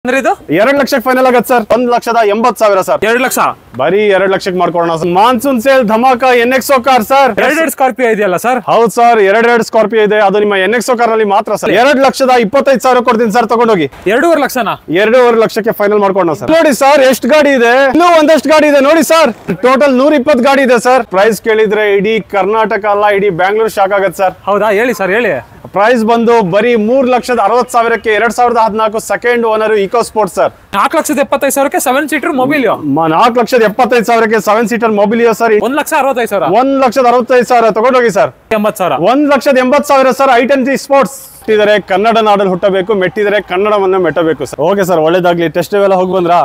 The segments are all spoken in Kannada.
ಅಂದ್ರೆ ಇದು 2 ಲಕ್ಷಕ್ಕೆ ಫೈನಲ್ ಆಗತ್ತೆ ಸರ್. 1,80,000 ಸರ್. 2 ಲಕ್ಷ ಬರೀ 2 ಲಕ್ಷಕ್ಕೆ ಮಾಡ್ಕೊಡೋಣ ಸರ್. ಮಾನ್ಸೂನ್ ಸೇಲ್ ಧಮಾಕ NXO ಕಾರ್ ಸರ್. 2 ಸ್ಕಾರ್ಪಿಯೋ ಇದೆಯಲ್ಲ ಸರ್? ಹೌದು ಸರ್, 2 ಸ್ಕಾರ್ಪಿಯೋ ಇದೆ. ಅದು ನಿಮ್ಮ NXO ಕಾರ್ ನಲ್ಲಿ ಮಾತ್ರ ಸರ್. 2,25,000 ಕೊಡ್ತೀನಿ ಸರ್, ತಗೊಂಡೋಗಿ. 2.5 ಲಕ್ಷನಾ? 2.5 ಲಕ್ಷಕ್ಕೆ ಫೈನಲ್ ಮಾಡ್ಕೊಡೋಣ ಸರ್. ನೋಡಿ ಸರ್, ಎಷ್ಟು ಗಾಡಿ ಇದೆ, ಇನ್ನೂ ಒಂದಷ್ಟು ಗಾಡಿ ಇದೆ ನೋಡಿ ಸರ್. ಟೋಟಲ್ 120 ಗಾಡಿ ಇದೆ ಸರ್. ಪ್ರೈಸ್ ಕೇಳಿದ್ರೆ ಇಡೀ ಕರ್ನಾಟಕ ಅಲ್ಲ, ಇಡೀ ಬ್ಯಾಂಗ್ಳೂರ್ ಶಾಕ್ ಆಗತ್ತೆ ಸರ್. ಹೌದಾ, ಹೇಳಿ ಸರ್ ಹೇಳಿ. ಪ್ರೈಸ್ ಬಂದು ಬರೀ 3,60,000ಕ್ಕೆ 2014 second owner EcoSport sir. 4,75,000ಕ್ಕೆ 7 ಸೀಟರ್ ಮೊಬಿಲಿಯೋ. 4,75,000ಕ್ಕೆ 7 ಸೀಟರ್ ಮೊಬಿಲಿಯೋ ಸರ್. 1,65,000. 1,65,000 ತಗೊಂಡೋಗಿ ಸರ್. 80,000. 1,80,000 ಸರ್. i20 ಸ್ಪೋರ್ಟ್ಸ್ ಮೆಟ್ಟಿದರೆ ಕನ್ನಡ ನಾಡಲ್ಲಿ ಹುಟ್ಟಬೇಕು, ಮೆಟ್ಟಿದರೆ ಕನ್ನಡವನ್ನ ಮೆಟ್ಟಬೇಕು ಸರ್. ಓಕೆ ಸರ್, ಒಳ್ಳೇದಾಗ್ಲಿ. ಟೆಸ್ಟ್ ಎಲ್ಲ ಹೋಗಿ ಬಂದ್ರಾ?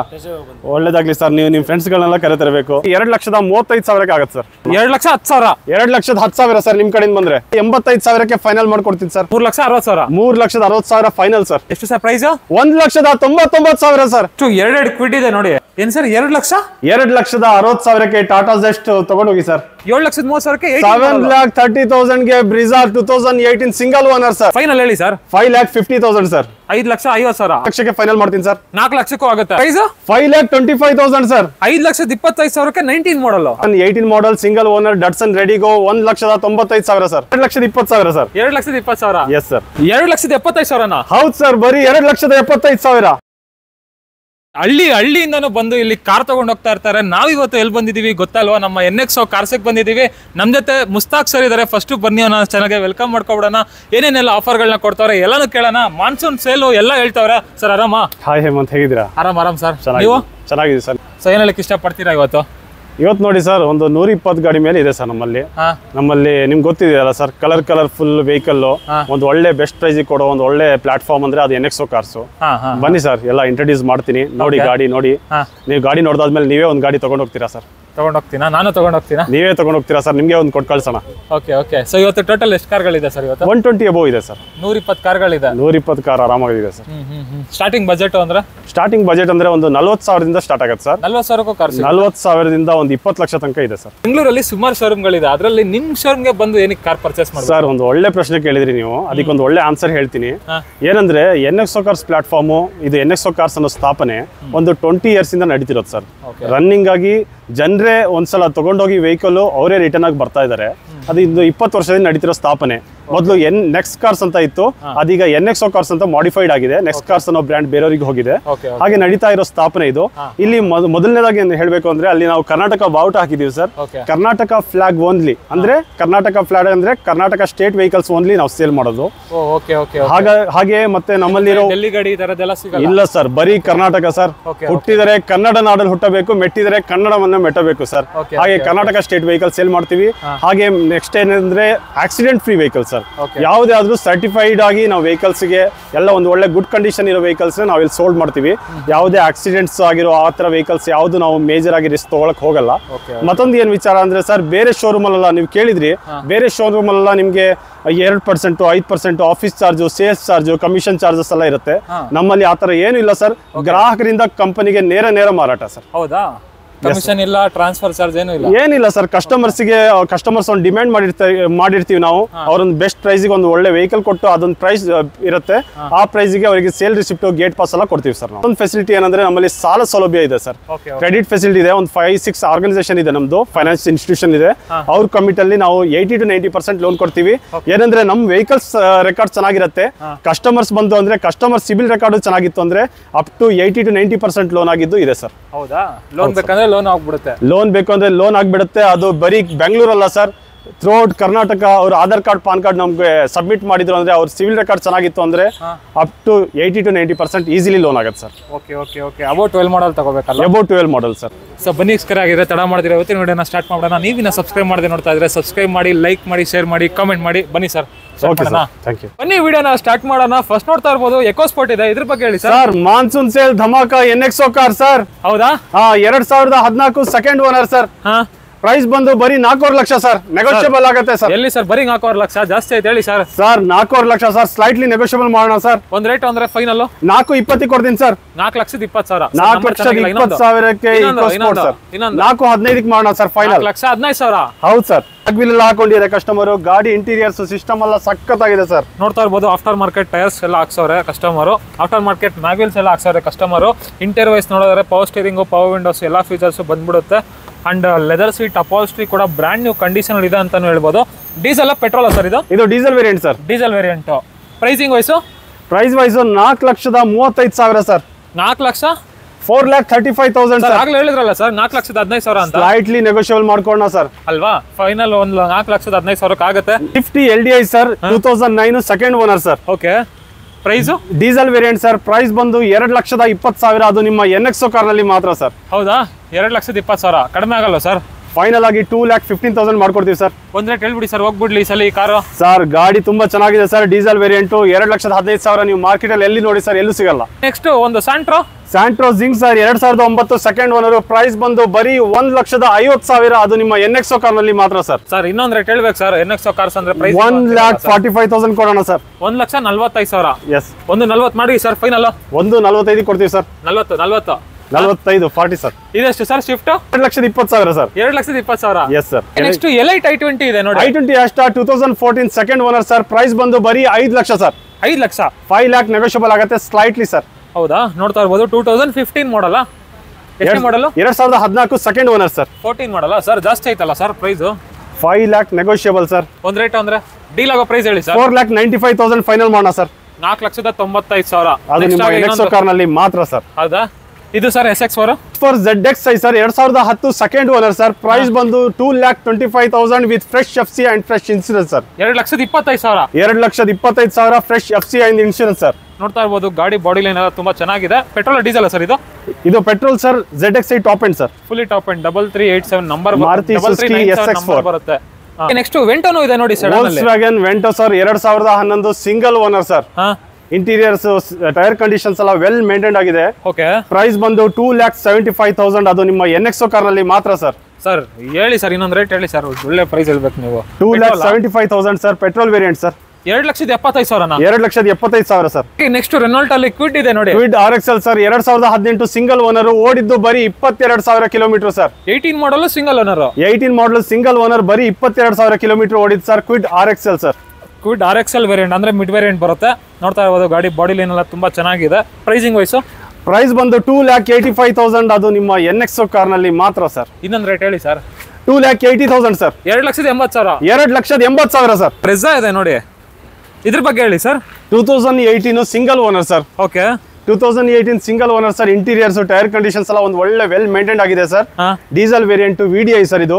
ಒಳ್ಳೇದಾಗ್ಲಿ ಸರ್. ನೀವು ನಿಮ್ ಫ್ರೆಂಡ್ಸ್ ಗಳನ್ನೆಲ್ಲ ಕರೆತರಬೇಕು. 2,35,000ಕ್ಕೆ ಆಗತ್ತೆ ಸರ್. 2,10,000. 2,10,000 ಸರ್. ನಿಮ್ ಕಡೆಯಿಂದ ಬಂದ್ರೆ 85,000ಕ್ಕೆ ಫೈನಲ್ ಮಾಡ್ಕೊಡ್ತೀನಿ ಸರ್. 3,60,000. 3,60,000 final sir. ಎಷ್ಟು ಸರ್ ಪ್ರೈಸ್? 1,99,000 ಸರ್. 2 ಕ್ವಿಡ್ ಇದೆ ನೋಡಿ. ಏನ್ ಸರ್ 2 ಲಕ್ಷ? 2,60,000ಕ್ಕೆ ಟಾಟಾ ಜೆಸ್ಟ್ ತಗೊಂಡೋಗಿ ಸರ್. 7,30,000ಕ್ಕೆ 7,30,000ಗೆ Brezza 2018 single owner sir. Final ಹೇಳಿ ಸರ್. 5,50,000 ಸರ್. 5,50,000. ಲಕ್ಷಕ್ಕೆ ಫೈನಲ್ ಮಾಡ್ತೀನಿ ಸರ್. 4 ಲಕ್ಷಕ್ಕೂ ಆಗುತ್ತೆ. Price 5,25,000 sir. 5,25,000ಕ್ಕೆ 19 model. 18 model single owner Datsun Redigo 1,95,000 sir. 2,20,000 sir. 2,20,000. Yes sir. 2,75,000. ಹೌದು ಸರ್, ಬರೀ 2,75,000. ಹಳ್ಳಿಯಿಂದನೂ ಬಂದು ಇಲ್ಲಿ ಕಾರ್ ತಗೊಂಡು ಹೋಗ್ತಾ ಇರ್ತಾರೆ. ನಾವಿವತ್ತು ಎಲ್ಲಿ ಬಂದಿದೀವಿ ಗೊತ್ತಲ್ವಾ? ನಮ್ಮ NXO ಕಾರ್ಸಿಗೆ ಬಂದಿದ್ದೀವಿ. ನಮ್ಮ ಜೊತೆ ಮುಸ್ತಾಕ್ ಸರ್ ಇದಾರೆ. ಫಸ್ಟ್ ಬನ್ನಿ ಅನ್ನೋ ಚಾನಲ್ಗೆ ವೆಲ್ಕಮ್ ಮಾಡ್ಕೊಬಿಡೋಣ. ಏನೇನೆಲ್ಲ ಆಫರ್ಗಳನ್ನ ಕೊಡ್ತಾವ್ರೆ ಎಲ್ಲಾನು ಕೇಳೋಣ. ಮಾನ್ಸೂನ್ ಸೇಲು ಎಲ್ಲ ಹೇಳ್ತಾವ್ರೆ. ಸರ್ ಆರಾಮ? ಹಾಯ್ ಹೇಮಂತ್, ಹೇಗಿದ್ದೀರಾ? ಆರಾಮ್ ಸರ್. ನೀವು? ಚೆನ್ನಾಗಿದೆ ಸರ್. ಸೊ ಏನೆಲ್ಲಕ್ಕೆ ಇಷ್ಟಪಡ್ತೀರಾ ಇವತ್ತು ನೋಡಿ ಸರ್, ಒಂದು 120 ಗಾಡಿ ಮೇಲೆ ಇದೆ ಸರ್ ನಮ್ಮಲ್ಲಿ. ನಿಮ್ಗೆ ಗೊತ್ತಿದೆಯಲ್ಲ ಸರ್, ಕಲರ್ಫುಲ್ ವೆಹಿಕಲ್, ಒಂದು ಒಳ್ಳೆ ಬೆಸ್ಟ್ ಪ್ರೈಸ್ ಕೊಡೋ ಒಂದು ಒಳ್ಳೆ ಪ್ಲಾಟ್ಫಾರ್ಮ್ ಅಂದ್ರೆ ಅದು NXO ಕಾರ್ಸ್. ಬನ್ನಿ ಸರ್, ಎಲ್ಲ ಇಂಟ್ರೊಡ್ಯೂಸ್ ಮಾಡ್ತೀನಿ. ನೋಡಿ ಗಾಡಿ ನೋಡಿ. ನೀವು ಗಾಡಿ ನೋಡಿದಾದ್ಮೇಲೆ ನೀವೇ ಒಂದು ಗಾಡಿ ತಗೊಂಡು ಹೋಗ್ತೀರಾ ಸರ್? ತಗೊಂಡೋಗ್ತೀನಾ? ನಾನು ತಗೊಂಡೋಗ್ತೀನಾ? ನೀವೇ ತಗೊಂಡು ಹೋಗ್ತೀರಾ ಸರ್? ನಿಮ್ಗೆ ಒಂದು ಕೊಟ್ಟು ಕಳ್ಸೋಣ. ಓಕೆ. ಸೊ ಇವತ್ತು ಟೋಟಲ್ ಎಷ್ಟು ಕಾರ್ಗಳಿದೆ ಸರ್? ಇವತ್ತು 120 ಅಬೋವ್ ಇದೆ ಸರ್. 120 ಕಾರ್ಗಳಿದೆ. 120 ಕಾರ್ ಆರಾಮಾಗಿದೆ ಸರ್. ಸ್ಟಾರ್ಟಿಂಗ್ ಬಜೆಟ್ ಅಂದ್ರೆ ಒಂದು 40,000ದಿಂದ ಸ್ಟಾರ್ಟ್ ಆಗುತ್ತೆ ಸರ್. 40,000ಕ್ಕೂ ಕಾರ್? 40,000ದಿಂದ ಒಂದು 20 ಲಕ್ಷ ತನಕ ಇದೆ ಸರ್. ಬೆಂಗಳೂರಲ್ಲಿ ಸುಮಾರು ಶೋರೂಮ್ಗಳಿದೆ. ಅದರಲ್ಲಿ ನಿಮ್ ಶೋರೂಮ್ಗೆ ಬಂದು ಏನಕ್ಕೆ ಕಾರ್ ಪರ್ಚೇಸ್ ಮಾಡಿ? ಸರ್, ಒಂದು ಒಳ್ಳೆ ಪ್ರಶ್ನೆ ಕೇಳಿದ್ರಿ ನೀವು. ಅದಕ್ಕೊಂದು ಒಳ್ಳೆ ಆನ್ಸರ್ ಹೇಳ್ತೀನಿ. ಏನಂದ್ರೆ NXO ಕಾರ್ಸ್ ಪ್ಲಾಟ್ಫಾರ್ಮ್ ಇದು NXO ಕಾರ್ಸ್ ಅನ್ನೋ ಸ್ಥಾಪನೆ ಒಂದು 20 ಇಯರ್ಸ್ ಇಂದ ನಡೀತಿರೋದು ಸರ್. ರನ್ನಿಂಗ್ ಆಗಿ ಜನರೇ ಒಂದ್ಸಲ ತಗೊಂಡೋಗಿ ವೆಹಿಕಲ್ ಅವರೇ ರಿಟರ್ನ್ ಆಗಿ ಬರ್ತಾ ಇದಾರೆ. ಅದು ಇದು 20 ವರ್ಷದಿಂದ ನಡೀತಿರೋ ಸ್ಥಾಪನೆ. ಮೊದಲು ನೆಕ್ಸ್ಟ್ ಕಾರ್ಸ್ ಅಂತ ಇತ್ತು, ಅದೀಗ NXO ಕಾರ್ಸ್ ಅಂತ ಮಾಡಿಫೈಡ್ ಆಗಿದೆ. ನೆಕ್ಸ್ಟ್ ಕಾರ್ಸ್ ಅನ್ನೋ ಬ್ರ್ಯಾಂಡ್ ಬೇರೆಯವರಿಗೆ ಹೋಗಿದೆ. ಹಾಗೆ ನಡೀತಾ ಇರೋ ಸ್ಥಾಪನೆ ಇದು. ಇಲ್ಲಿ ಮೊದಲನೇದಾಗಿ ಹೇಳಬೇಕು ಅಂದ್ರೆ ಅಲ್ಲಿ ನಾವು ಕರ್ನಾಟಕ ಬಾವುಟ ಹಾಕಿದೀವಿ ಸರ್. ಕರ್ನಾಟಕ ಫ್ಲಾಗ್ ಓನ್ಲಿ ಅಂದ್ರೆ ಕರ್ನಾಟಕ ಸ್ಟೇಟ್ ವೆಹಿಕಲ್ಸ್ ಓನ್ಲಿ ನಾವು ಸೇಲ್ ಮಾಡೋದು. ಹಾಗೆ ಮತ್ತೆ ನಮ್ಮಲ್ಲಿರೋ ಇಲ್ಲ ಸರ್, ಬರೀ ಕರ್ನಾಟಕ ಸರ್. ಹುಟ್ಟಿದರೆ ಕನ್ನಡ ನಾಡಲ್ಲಿ ಹುಟ್ಟಬೇಕು, ಮೆಟ್ಟಿದರೆ ಕನ್ನಡವನ್ನ ಮೆಟ್ಟಬೇಕು ಸರ್. ಹಾಗೆ ಕರ್ನಾಟಕ ಸ್ಟೇಟ್ ವೆಹಿಕಲ್ ಸೇಲ್ ಮಾಡ್ತೀವಿ. ಹಾಗೆ ನೆಕ್ಸ್ಟ್ ಏನಂದ್ರೆ ಆಕ್ಸಿಡೆಂಟ್ ಫ್ರೀ ವೆಹಿಕಲ್ ಸರ್. ಯಾವುದಾದ್ರೂ ಸರ್ಟಿಫೈಡ್ ಆಗಿ ನಾವು ವೆಹಿಕಲ್ಸ್ ಗೆ ಎಲ್ಲ ಒಂದು ಒಳ್ಳೆ ಗುಡ್ ಕಂಡೀಷನ್ ಇರೋ ವೆಹಿಕಲ್ಸ್ ನಾವು ಇಲ್ಲಿ ಸೋಲ್ಡ್ ಮಾಡ್ತೀವಿ. ಯಾವುದೇ ಆಕ್ಸಿಡೆಂಟ್ಸ್ ಆಗಿರೋ ಆ ತರ ವೆಹಿಕಲ್ಸ್ ಯಾವ್ದು ನಾವು ಮೇಜರ್ ಆಗಿ ರಿಸ್ಕ್ ತಗೊಳಕ್ ಹೋಗಲ್ಲ. ಮತ್ತೊಂದು ಏನ್ ವಿಚಾರ ಅಂದ್ರೆ ಸರ್, ಬೇರೆ ಶೋರೂಮ್ ಅಲ್ಲ, ನೀವು ಕೇಳಿದ್ರಿ, ಬೇರೆ ಶೋರೂಮ್ ಅಲ್ಲ ನಿಮ್ಗೆ 2%, 5% office charge, sales charge, commission charges ಎಲ್ಲ ಇರುತ್ತೆ. ನಮ್ಮಲ್ಲಿ ಆತರ ಏನು ಇಲ್ಲ ಸರ್. ಗ್ರಾಹಕರಿಂದ ಕಂಪನಿಗೆ ನೇರ ಮಾರಾಟ ಸರ್. ಹೌದಾ? ಕಮಿಷನ್ ಇಲ್ಲ, ಟ್ರಾನ್ಸ್ಫರ್ ಚಾರ್ಜ್ ಏನಿಲ್ಲ ಸರ್. ಕಸ್ಟಮರ್ಸ್ ಒಂದು ಡಿಮ್ಯಾಂಡ್ ಮಾಡಿರ್ತೀವಿ ನಾವು. ಅವ್ರೊಂದು ಬೆಸ್ಟ್ ಪ್ರೈಸ್ಗೆ ಒಂದು ಒಳ್ಳೆ ವೆಹಿಕಲ್ ಕೊಟ್ಟು ಅದೊಂದು ಪ್ರೈಸ್ ಇರುತ್ತೆ. ಆ ಪ್ರೈಸ್ಗೆ ಅವರಿಗೆ ಸೇಲ್ ರಿಸಿಪ್ಟ್, ಗೇಟ್ ಪಾಸ್ ಎಲ್ಲ ಕೊಡ್ತೀವಿ ಸರ್. ಒಂದು ಫೆಸಿಲಿಟಿ ಏನಂದ್ರೆ ನಮ್ಮಲ್ಲಿ ಸಾಲ ಸೌಲಭ್ಯ ಇದೆ ಸರ್. ಕ್ರೆಡಿಟ್ ಫೆಸಿಲಿಟಿ ಇದೆ. ಒಂದು 5-6 ಆರ್ಗನೈಸೇಷನ್ ಇದೆ ನಮ್ದು, ಫೈನಾನ್ಸ್ ಇನ್ಸ್ಟಿಟ್ಯೂಷನ್ ಇದೆ. ಅವ್ರ ಕಮಿಟಲ್ಲಿ ನಾವು 80 to 90% ಲೋನ್ ಕೊಡ್ತೀವಿ. ಏನಂದ್ರೆ ನಮ್ ವೆಹಿಕಲ್ಸ್ ರೆಕಾರ್ಡ್ ಚೆನ್ನಾಗಿರುತ್ತೆ. ಕಸ್ಟಮರ್ಸ್ ಬಂದು ಅಂದ್ರೆ ಕಸ್ಟಮರ್ ಸಿಬಿಲ್ ರೆಕಾರ್ಡ್ ಚೆನ್ನಾಗಿತ್ತು ಅಂದ್ರೆ ಅಪ್ ಟು 80 to 90% ಲೋನ್ ಆಗಿದ್ದು ಇದೆ ಸರ್. ಹೌದಾ? ಲೋನ್ ಬೇಕಂದ್ರೆ ಲೋನ್ ಆಗ್ಬಿಡುತ್ತೆ. ಲೋನ್ ಬೇಕು ಅಂದ್ರೆ ಲೋನ್ ಆಗ್ಬಿಡುತ್ತೆ. ಅದು ಬರೀ ಬೆಂಗಳೂರಲ್ಲ ಸರ್, ಥ್ರೂಔಟ್ ಕರ್ನಾಟಕ. ಅವ್ರ ಆಧಾರ್ ಕಾರ್ಡ್, ಪಾನ್ ಕಾರ್ಡ್ ನಮ್ಗೆ ಸಬ್ಮಿಟ್ ಮಾಡಿದ್ರು ಅಂದ್ರೆ, ಅವ್ರ ಸಿವಿಲ್ ರೆಕಾರ್ಡ್ ಚೆನ್ನಾಗಿತ್ತು ಅಂದ್ರೆ up to 80 to 90% easily loan ಆಗುತ್ತೆ ಸರ್. ಓಕೆ. ಅಬೌಟ್ 12 ಮಾಡಲ್ ತಗೋಬೇಕಲ್ಲ? About 12 model sir. ಸೊ ಬನ್ನಿ ಎಕ್ಸ್ಕರ್ ಆಗಿದೆ, ತಡ ಮಾಡಿದ್ರೆ ಇವತ್ತಿನ ವಿಡಿಯೋನ ಸ್ಟಾರ್ಟ್ ಮಾಡೋಣ. ನೀವಿನ ಸಬ್ಸ್ಕ್ರೈಬ್ ಮಾಡದೆ ನೋಡ್ತಾ ಇದ್ರೆ ಸಬ್ಸ್ಕ್ರೈಬ್ ಮಾಡಿ, ಲೈಕ್ ಮಾಡಿ, ಶೇರ್ ಮಾಡಿ, ಕಾಮೆಂಟ್ ಮಾಡಿ. ಬನ್ನಿ ಸರ್, ಬನ್ನಿ ವಿಡಿಯೋನ ಸ್ಟಾರ್ಟ್ ಮಾಡೋಣ. ಫಸ್ಟ್ ನೋಡ್ತಾ ಇರ್ಬೋದು ಎಕೋ ಸ್ಪೋರ್ಟ್ ಇದೆ. ಇದ್ರ ಬಗ್ಗೆ ಹೇಳಿ ಸರ್. ಮಾನ್ಸೂನ್ ಸೇಲ್ ಧಮಾಕ NXO ಕಾರ್ ಸರ್. ಹೌದಾ? 2014 ಸೆಕೆಂಡ್ ಓನರ್ ಸರ್. ಪ್ರೈಸ್ ಬಂದು ಬರೀ 4.5 ಲಕ್ಷ ಸರ್, ನೆಗೋಷಿಯಬಲ್ ಆಗುತ್ತೆ ಸರ್. ಎಲ್ಲಿ ಸರ್ ಬರೀ 4.5 ಲಕ್ಷ? ಜಾಸ್ತಿ ಆಯ್ತು ಹೇಳಿ sir. Sir 4.5 lakh sir, slightly negotiable ಮಾಡೋಣ ಸರ್. ಒಂದ್ ರೇಟ್ ಅಂದ್ರೆ ಫೈನಲ್ 4.20 ಕೊಡ್ತೀನಿ ಸರ್. 4,20,000. 4,20,000ಕ್ಕೆ ಇಕೋಸ್ಪೋರ್ಟ್ ಸರ್. 4.15ಕ್ಕೆ ಮಾಡೋಣ ಸರ್ ಫೈನಲ್. 4,15,000. ಹೌದು ಸರ್. ಬ್ಯಾಗ್ವಿಲ್ ಎಲ್ಲ ಹಾಕೊಂಡಿದ್ದಾರೆ ಕಸ್ಟಮರ್. ಗಾಡಿ ಇಂಟೀರಿಯರ್ಸ್ ಸಿಸ್ಟಮ್ ಎಲ್ಲ ಸಖತ್ತಾಗಿದೆ ಸರ್. ನೋಡ್ತಾ ಇರ್ಬೋದು ಆಫ್ಟರ್ ಮಾರ್ಕೆಟ್ ಟೈರ್ಸ್ ಎಲ್ಲ ಹಾಕ್ಸವ್ರೆ ಕಸ್ಟಮರ್. ಆಫ್ಟರ್ ಮಾರ್ಕೆಟ್ ಮ್ಯಾಗ್ವಿಲ್ಸ್ ಎಲ್ಲ ಹಾಕ್ಸವ್ರೆ ಕಸ್ಟಮರ್. ಇಂಟೀರಿಯರ್ ವೈಸ್ ನೋಡಿದ್ರೆ ಪವರ್ ಸ್ಟೀರಿಂಗು, ಪವರ್ ವಿಂಡೋಸ್ ಎಲ್ಲ ಫೀಚರ್ಸ್ ಬಂದ್ಬಿಡುತ್ತೆ. ಅಂಡ್ ಲೆದರ್ ಸೀಟ್ ಅಪಾಲ್ಸ್ಟ್ರಿ ಕೂಡ ಬ್ರ್ಯಾಂಡ್ ನ್ಯೂ ಕಂಡೀಷನ್ ಇದೆ ಅಂತಾನು ಹೇಳ್ಬೋದು. ಡೀಸೆಲ್ ಪೆಟ್ರೋಲ್ ಸರ್ ಇದು? ಇದು diesel variant sir. Diesel variant. Pricing wise? Price wise 4,35,000 sir. 4,00,000? 4,35,000 sir. ಆಗ್ಲೇ ಹೇಳಿದ್ರಲ್ಲ ಸರ್ 4,15,000 ಅಂತ. ಸ್ಲೈಟ್ಲಿ ನೆಗೋಷಿಯಬಲ್ ಮಾಡ್ಕೊಳ್ಳೋಣ ಸರ್ ಅಲ್ವಾ? ಫೈನಲ್ 4,15,000 ಆಗುತ್ತೆ. 50 LDI sir, 2009 second owner sir. Okay. Price? Diesel variant sir. Price ಬಂದು 2,20,000. ಅದು ನಿಮ್ಮ NXO ಕಾರ್ ನಲ್ಲಿ ಮಾತ್ರ ಸರ್. ಹೌದಾ? 2,20,000 ಕಡಿಮೆ ಆಗಲ್ಲ ಸರ್? ಫೈನಲ್ ಆಗಿ 2,15,000 ಮಾಡ್ಕೊಡ್ತೀವಿ ಸರ್. ಒಂದ್ ರೇಟ್ ಹೇಳ್ಬಿಡಿ ಸರ್, ಹೋಗ್ಬಿಡ್ಲಿ ಈ ಸಲ ಈ ಕಾರು. ಸರ್ ಗಾಡಿ ತುಂಬಾ ಚೆನ್ನಾಗಿದೆ ಸರ್. ಡೀಸೆಲ್ ವೇರಿಯಂಟ್ 2,15,000 ನೀವು ಮಾರ್ಕೆಟ್ ಅಲ್ಲಿ ಎಲ್ಲಿ ನೋಡಿ ಸರ್, ಎಲ್ಲೂ ಸಿಗಲ್ಲ. ನೆಕ್ಸ್ಟ್ ಒಂದು Santro. Santro Xing sir, 2009 second owner. Price ಬಂದು ಬರೀ 1,50,000. ಅದು ನಿಮ್ಮ NXO ಕಾರ್ ನಲ್ಲಿ ಮಾತ್ರ ಸರ್. ಸರ್ ಇನ್ನೊಂದ್ ರೇಟ್ ಹೇಳ್ಬೇಕು ಸರ್. NXO ಕಾರ್ಸ್ ಅಂದ್ರೆ ಪ್ರೈಸ್ 1,45,000 ಕೊಡೋಣ ಸರ್. 1,45,000. ಎಸ್. 1,40 ಮಾಡಿ ಸರ್ ಫೈನಲ್. 1,45 ಕೊಡ್ತೀವಿ ಸರ್. 40 ಸರ್. ಇದೆಷ್ಟು sir shift? 2,20,000 sir. 2,20,000. Yes sir. Next elite i20 ಇದೆ ನೋಡಿ. i20 ಅಷ್ಟ 2014 ಸೆಕೆಂಡ್ ಓನರ್ ಸರ್. ಪ್ರೈಸ್ ಬಂದು ಬರೀ 5 lakh sir. 5 lakh. 5 lakh negotiable ಆಗುತ್ತೆ ಸ್ಲೈಟ್ಲಿ ಸರ್. ಹೌದಾ? ನೋಡ್ತಾ ಇರ್ಬೋದು 2015 ಮಾಡಲ್ಲ. ಎಷ್ಟು ಮಾಡಲು? 2014 ಸೆಕೆಂಡ್ ಓನರ್ ಸರ್. 14 ಮಾಡಲ್ಲ ಸರ್. ಜಾಸ್ತಿ ಆಯ್ತಲ್ಲ sir price? 5 lakh negotiable sir. ಒಂದ್ ರೇಟ್ ಅಂದ್ರೆ ಡೀಲ್ ಆಗೋ ಪ್ರೈಸ್ ಹೇಳಿ ಸರ್. 4,95,000 ಫೈನಲ್ ಮಾಡೋಣ ಸರ್. 4,95,000. ಅದು ನಿಮ್ಮ NXO ಕಾರ್ ನಲ್ಲಿ ಮಾತ್ರ ಸರ್. ಹೌದಾ? ಇದು sir SX4 ZX sir, 2010 second owner sir. Price ಬಂದು 2,25,000 with fresh FC and fresh insurance sir. 2,25,000. 2,25,000 fresh FC and insurance sir. ನೋಡ್ತಾ ಇರ್ಬೋದು ಗಾಡಿ ಬಾಡಿ ಲೈನ್ ಎಲ್ಲ ತುಂಬಾ ಚೆನ್ನಾಗಿದೆ. ಪೆಟ್ರೋಲ್ ಡೀಸೆಲ್ ಸರ್ ಇದು? ಇದು petrol sir. ZXi top end sir. Fully top end 3387 number Maruti Suzuki SX4 ಬರುತ್ತೆ. ನೆಕ್ಸ್ಟ್ ವೆಂಟೋನು ಇದೆ ನೋಡಿ sir. Volkswagen Vento sir, 2011 single owner sir. Interiors tyre conditions ಎಲ್ಲ ವೆಲ್ ಮೇಂಟೈನ್ ಆಗಿದೆ. ಓಕೆ. ಪ್ರೈಸ್ ಬಂದು 2,75,000. ಅದು ನಿಮ್ಮ NXO ಕಾರ್ ನಲ್ಲಿ ಮಾತ್ರ ಸರ್. ಸರ್ ಹೇಳಿ ಸರ್, ಇನ್ನೊಂದು ರೇಟ್ ಹೇಳಿ ಸರ್. ಒಳ್ಳೆ ಪ್ರೈಸ್ ಹೇಳ್ಬೇಕು ನೀವು. 2,75,000 sir. Petrol variant sir. 2,75,000. 2,75,000 sir. Next Renault ಅಲ್ಲಿ ಕ್ವಿಡ್ ಇದೆ ನೋಡಿ. Kwid RXL sir, 2018 single owner. ಓಡಿದ್ದು ಬರೀ 22,000 kilometre sir. 18 model single owner. 18 model single owner, ಬರೀ 22,000 ಕಿಲೋಮೀಟರ್ ಓಡಿದ್ sir. Kwid RXL sir. Kwid RXL variant ಅಂದ್ರೆ ಮಿಡ್ ವೇರಿಯಂಟ್ ಬರುತ್ತೆ. ನೋಡ್ತಾ ಇರ್ಬೋದು ಗಾಡಿ ಬಾಡಿ ಲೈನ್ ಎಲ್ಲ ತುಂಬಾ ಚೆನ್ನಾಗಿದೆ. Pricing wise? ಪ್ರೈಸ್ ಬಂದು 2,85,000. ಅದು ನಿಮ್ಮ NXO ಕಾರ್ ನಲ್ಲಿ ಮಾತ್ರ ಸರ್. ಇನ್ನೊಂದು ರೇಟ್ ಹೇಳಿ ಸರ್. 2,80,000 ಸರ್. 2,80,000. 2,80,000 ಸರ್. ಪ್ರೆಝಾ ಇದೆ ನೋಡಿ, ಇದ್ರ ಬಗ್ಗೆ ಹೇಳಿ sir. 2018 single owner sir. Okay. 2018 single owner sir. Interiors tyre conditions ಎಲ್ಲ ಒಂದು ಒಳ್ಳೆ ವೆಲ್ ಮೇಂಟೈನ್ ಆಗಿದೆ sir. Diesel variant VDI sir ಇದು.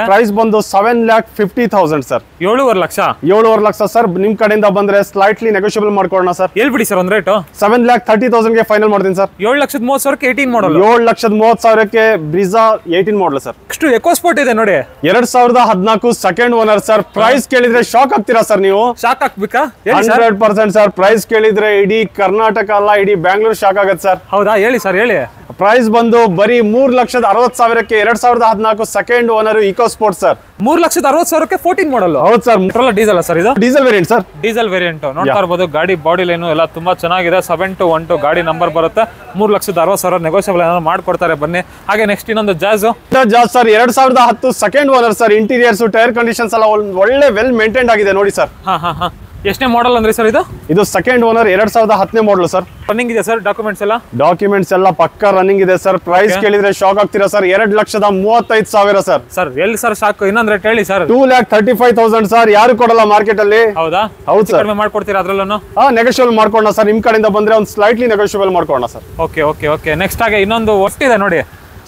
ಪ್ರೈಸ್ ಬಂದು 7,50,000 ಸರ್. 7.5 ಲಕ್ಷ. 7.5 ಲಕ್ಷ ಸರ್. ನಿಮ್ ಕಡೆಯಿಂದ ಬಂದ್ರೆ ಸ್ಲೈಟ್ಲಿ ನೆಗೋಷಿಯಬಲ್ ಮಾಡ್ಕೊಳ್ಳೋಣ ಸರ್. ಹೇಳ್ಬಿಡಿ ಸರ್ ಒಂದ್ ರೇಟ್. 7,30,000 ಫೈನಲ್ ಮಾಡ್ತೀನಿ ಸರ್. 7,30,000 18 ಮಾಡಲ್. 7,30,000 Brezza 18 model sir. Next EcoSport ಇದೆ ನೋಡಿ. 2014 ಸೆಕೆಂಡ್ ಓನರ್ ಸರ್. ಪ್ರೈಸ್ ಕೇಳಿದ್ರೆ ಶಾಕ್ ಆಗ್ತೀರಾ ಸರ್ ನೀವು. ಶಾಕ್ ಆಗ್ಬೇಕಾ? 100% ಸರ್. ಪ್ರೈಸ್ ಕೇಳಿದ್ರೆ ಇಡೀ ಕರ್ನಾಟಕ ಅಲ್ಲ, ಇಡೀ ಬ್ಯಾಂಗ್ಳೂರ್ ಶಾಕ್ ಆಗತ್ತೆ ಸರ್. ಹೌದಾ? ಹೇಳಿ ಸರ್ ಹೇಳಿ. ಪ್ರೈಸ್ ಬಂದು ಬರೀ 3,60,000ಕ್ಕೆ 2014 second owner EcoSport sir. 3,60,000ಕ್ಕೆ 14 ಮಾಡಲ್. ಹೌದು ಸರ್. ಪೆಟ್ರೋಲ್ ಡೀಸೆಲ್ ಸರ್ ಇದು? Diesel variant sir. Diesel variant. ನೋಡ್ತಾ ಇರ್ಬೋದು ಗಾಡಿ ಬಾಡಿ ಲೈನ್ ಎಲ್ಲ ತುಂಬಾ ಚೆನ್ನಾಗಿದೆ. 7212 ಗಾಡಿ ನಂಬರ್ ಬರುತ್ತೆ. 3,60,000 ನೆಗೋಷಿಯಬಲ್ ಏನಾದ್ರು ಮಾಡ್ಕೊಡ್ತಾರೆ ಬನ್ನಿ. ಹಾಗೆ ನೆಕ್ಸ್ಟ್ ಇನ್ನೊಂದು jazz sir, 2010 second owner sir. Interiors tyre conditions ಎಲ್ಲ ಒಳ್ಳೆ ವೆಲ್ ಮೇಂಟೈನ್ ಆಗಿದೆ ನೋಡಿ ಸರ್. ಎಷ್ಟನೇ ಮಾಡಲ್ ಅಂದ್ರೆ ಸರ್ ಇದು? ಇದು second owner, 2010 model sir. Running ಇದೆ ಸರ್ ಡಾಕ್ಯುಮೆಂಟ್ಸ್ ಎಲ್ಲ? ಡಾಕ್ಯುಮೆಂಟ್ಸ್ ಎಲ್ಲ ಪಕ್ಕ ರನ್ನಿಂಗ್ ಇದೆ ಸರ್. ಪ್ರೈಸ್ ಕೇಳಿದ್ರೆ ಶಾಕ್ ಆಗ್ತೀರಾ ಸರ್. 2,35,000 ಸರ್. ಸರ್ ಎಲ್ಲಿ ಸರ್ ಶಾಕ್? ಇನ್ನೊಂದು ರೇಟ್ ಹೇಳಿ ಸರ್. 2,35,000 ಸರ್. ಯಾರು ಕೊಡಲ್ಲ ಮಾರ್ಕೆಟ್ ಅಲ್ಲಿ. ಹೌದಾ? ಹೌದು ಸರ್. ಕಡಿಮೆ ಮಾಡ್ಕೊಡ್ತೀರಾ ಅದ್ರಲ್ಲೂ? ನೆಗೋಷಿಯಬಲ್ ಮಾಡ್ಕೊಳ್ಳೋಣ ಸರ್. ನಿಮ್ ಕಡೆಯಿಂದ ಬಂದ್ರೆ ಒಂದು ಸ್ಲೈಟ್ಲಿ ನೆಗೋಷಿಯಬಲ್ ಮಾಡ್ಕೊಳ್ಳೋಣ sir. Okay okay okay. Next ಆಗಿ ಇನ್ನೊಂದು ಒಟ್ಟಿದೆ ನೋಡಿ.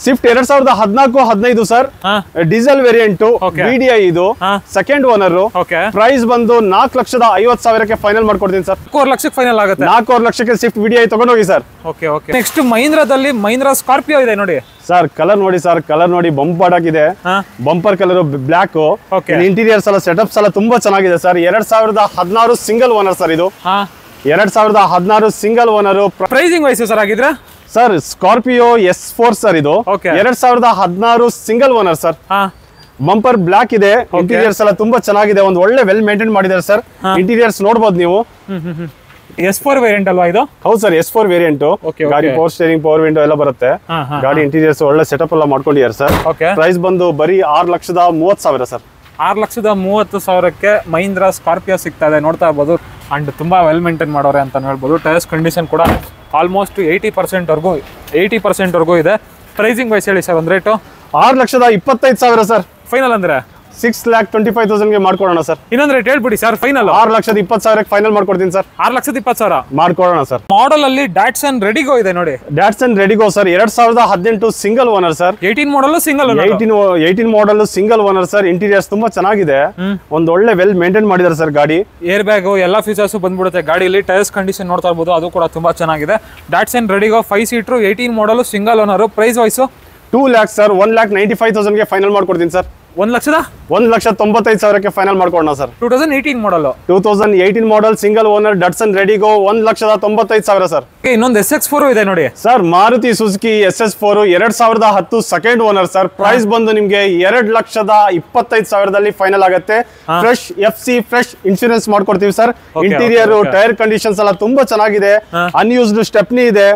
Swift 2014-15 sir. Diesel variant VDI ಇದು. Second owner. ಪ್ರೈಸ್ ಬಂದು 4,50,000ಕ್ಕೆ ಫೈನಲ್ ಮಾಡ್ಕೊಡ್ತೀನಿ ಸರ್. 4 ಲಕ್ಷಕ್ಕೆ ಫೈನಲ್ ಆಗುತ್ತೆ. 4 ಲಕ್ಷಕ್ಕೆ ಸ್ವಿಫ್ಟ್ VDI ತಗೊಂಡೋಗಿ ಸರ್. Okay okay. ನೆಕ್ಸ್ಟ್ ಮಹೀಂದ್ರಾದಲ್ಲಿ ಮಹೀಂದ್ರಾ ಸ್ಕಾರ್ಪಿಯೋ ಇದೆ ನೋಡಿ ಸರ್. ಕಲರ್ ನೋಡಿ ಸರ್. ಕಲರ್ ನೋಡಿ ಬಂಪರ್ ಆಗಿದೆ. Bumper colour black. ಇಂಟೀರಿಯರ್ಸ್ ಎಲ್ಲ ಸೆಟಪ್ಸ್ ಎಲ್ಲ ತುಂಬಾ ಚೆನ್ನಾಗಿದೆ ಸರ್. 2016 ಸಿಂಗಲ್ ಓನರ್ ಸರ್ ಇದು. 2016 single owner. Pricing wise sir ಆಗಿದ್ರೆ ಸರ್ ಸ್ಕಾರ್ಪಿಯೋ S4 ಸರ್ ಇದು. 2016 single owner sir. Bumper block ಇದೆ, ಇಂಟೀರಿಯರ್ಸ್ ಎಲ್ಲ ತುಂಬಾ ಚೆನ್ನಾಗಿದೆ, ಒಂದು ಒಳ್ಳೆ ವೆಲ್ ಮೇಂಟೈನ್ ಮಾಡಿದ್ದಾರೆ ಸರ್. ಇಂಟೀರಿಯರ್ಸ್ ನೋಡಬಹುದು ನೀವು. S4 ವೇರಿಯಂಟ್ ಅಲ್ವಾ ಇದು? ಹೌದು ಸರ್, S4 ವೇರಿಯಂಟ್. ಗಾಡಿ ಪವರ್ ಸ್ಟೇರಿಂಗ್, ಪವರ್ ವಿಂಡೋ ಎಲ್ಲ ಬರುತ್ತೆ. ಗಾಡಿ ಇಂಟೀರಿಯರ್ಸ್ ಒಳ್ಳೆ ಸೆಟಪ್ ಎಲ್ಲ ಮಾಡ್ಕೊಂಡಿದ್ದಾರೆ ಸರ್. ಪ್ರೈಸ್ ಬಂದು ಬರೀ 6,30,000 ಸರ್. 6,30,000ಕ್ಕೆ ಮಹೀಂದ್ರ ಸ್ಕಾರ್ಪಿಯೋ ಸಿಗ್ತಾ ಇದೆ, ನೋಡ್ತಾ ಇರ್ಬೋದು. ಅಂಡ್ ತುಂಬಾ ವೆಲ್ ಮೇಂಟೈನ್ ಮಾಡೋರೆ ಅಂತ ಹೇಳ್ಬೋದು. ಟೈರ್ಸ್ ಕಂಡೀಷನ್ ಕೂಡ ಆಲ್ಮೋಸ್ಟ್ 80% ವರ್ಗೂ ಇದೆ. ಪ್ರೈಸಿಂಗ್ ವೈಸ್ ಹೇಳಿ ಸರ್ ಒಂದು ರೇಟು. 6,25,000 ಸರ್. ಫೈನಲ್ ಅಂದ್ರೆ 6,25,000 ಮಾಡ್ಕೊಡೋಣ ಸರ್. ಇನ್ನೊಂದು ರೇಟ್ ಹೇಳ್ಬಿಡಿ ಸರ್. ಫೈನಲ್ 6,20,000 ಫೈನಲ್ ಮಾಡ್ಕೊಡ್ತೀನಿ ಸರ್. 6,20,000 ಮಾಡ್ಕೊಡೋಣ ಸರ್. ಮಾಡೆಲ್ ಅಲ್ಲಿ ಡ್ಯಾಟ್ಸನ್ ರೆಡಿಗೋ ಇದೆ ನೋಡಿ. Datsun Redigo sir, 2018 single owner sir. 18 model single 18 model single owner sir. Interiors ತುಂಬಾ ಚೆನ್ನಾಗಿದೆ, ಒಂದು ಒಳ್ಳೆ ವೆಲ್ ಮೇಂಟೈನ್ ಮಾಡಿದ್ದಾರೆ ಸರ್. ಗಾಡಿ ಏರ್ ಬ್ಯಾಗ್ ಎಲ್ಲಾ ಫೀಚರ್ಸ್ ಬಂದ್ಬಿಡುತ್ತೆ ಗಾಡಿಯಲ್ಲಿ. ಟೈರ್ಸ್ ಕಂಡೀಷನ್ ನೋಡ್ತಾ ಇರ್ಬೋದು, ಅದು ಕೂಡ ತುಂಬಾ ಚೆನ್ನಾಗಿದೆ. Datsun Redigo 5 seater 18 model single owner. Price wise 2 lakhs sir. 1,95,000 final ಮಾಡ್ಕೊಡ್ತೀನಿ ಸರ್. 1,95,000 ಫೈನಲ್ ಮಾಡ್ಕೊಡೋಣ sir. 2018 model 2018 model single owner Datsun Redigo 1,95,000 sir. ಇನ್ನೊಂದು SX4 ಇದೆ ನೋಡಿ sir. Maruti Suzuki SS4 2010 second owner sir. Price ಬಂದು ನಿಮ್ಗೆ 2,25,000 ಫೈನಲ್ ಆಗುತ್ತೆ. ಫ್ರೆಶ್ FC ಫ್ರೆಶ್ ಇನ್ಶೂರೆನ್ಸ್ ಮಾಡ್ಕೊಡ್ತೀವಿ ಸರ್. ಇಂಟೀರಿಯರ್ ಟೈರ್ ಕಂಡೀಷನ್ಸ್ ಎಲ್ಲ ತುಂಬಾ ಚೆನ್ನಾಗಿದೆ. ಅನ್ಯೂಸ್ಡ್ ಸ್ಟೆಪ್ನಿ ಇದೆ.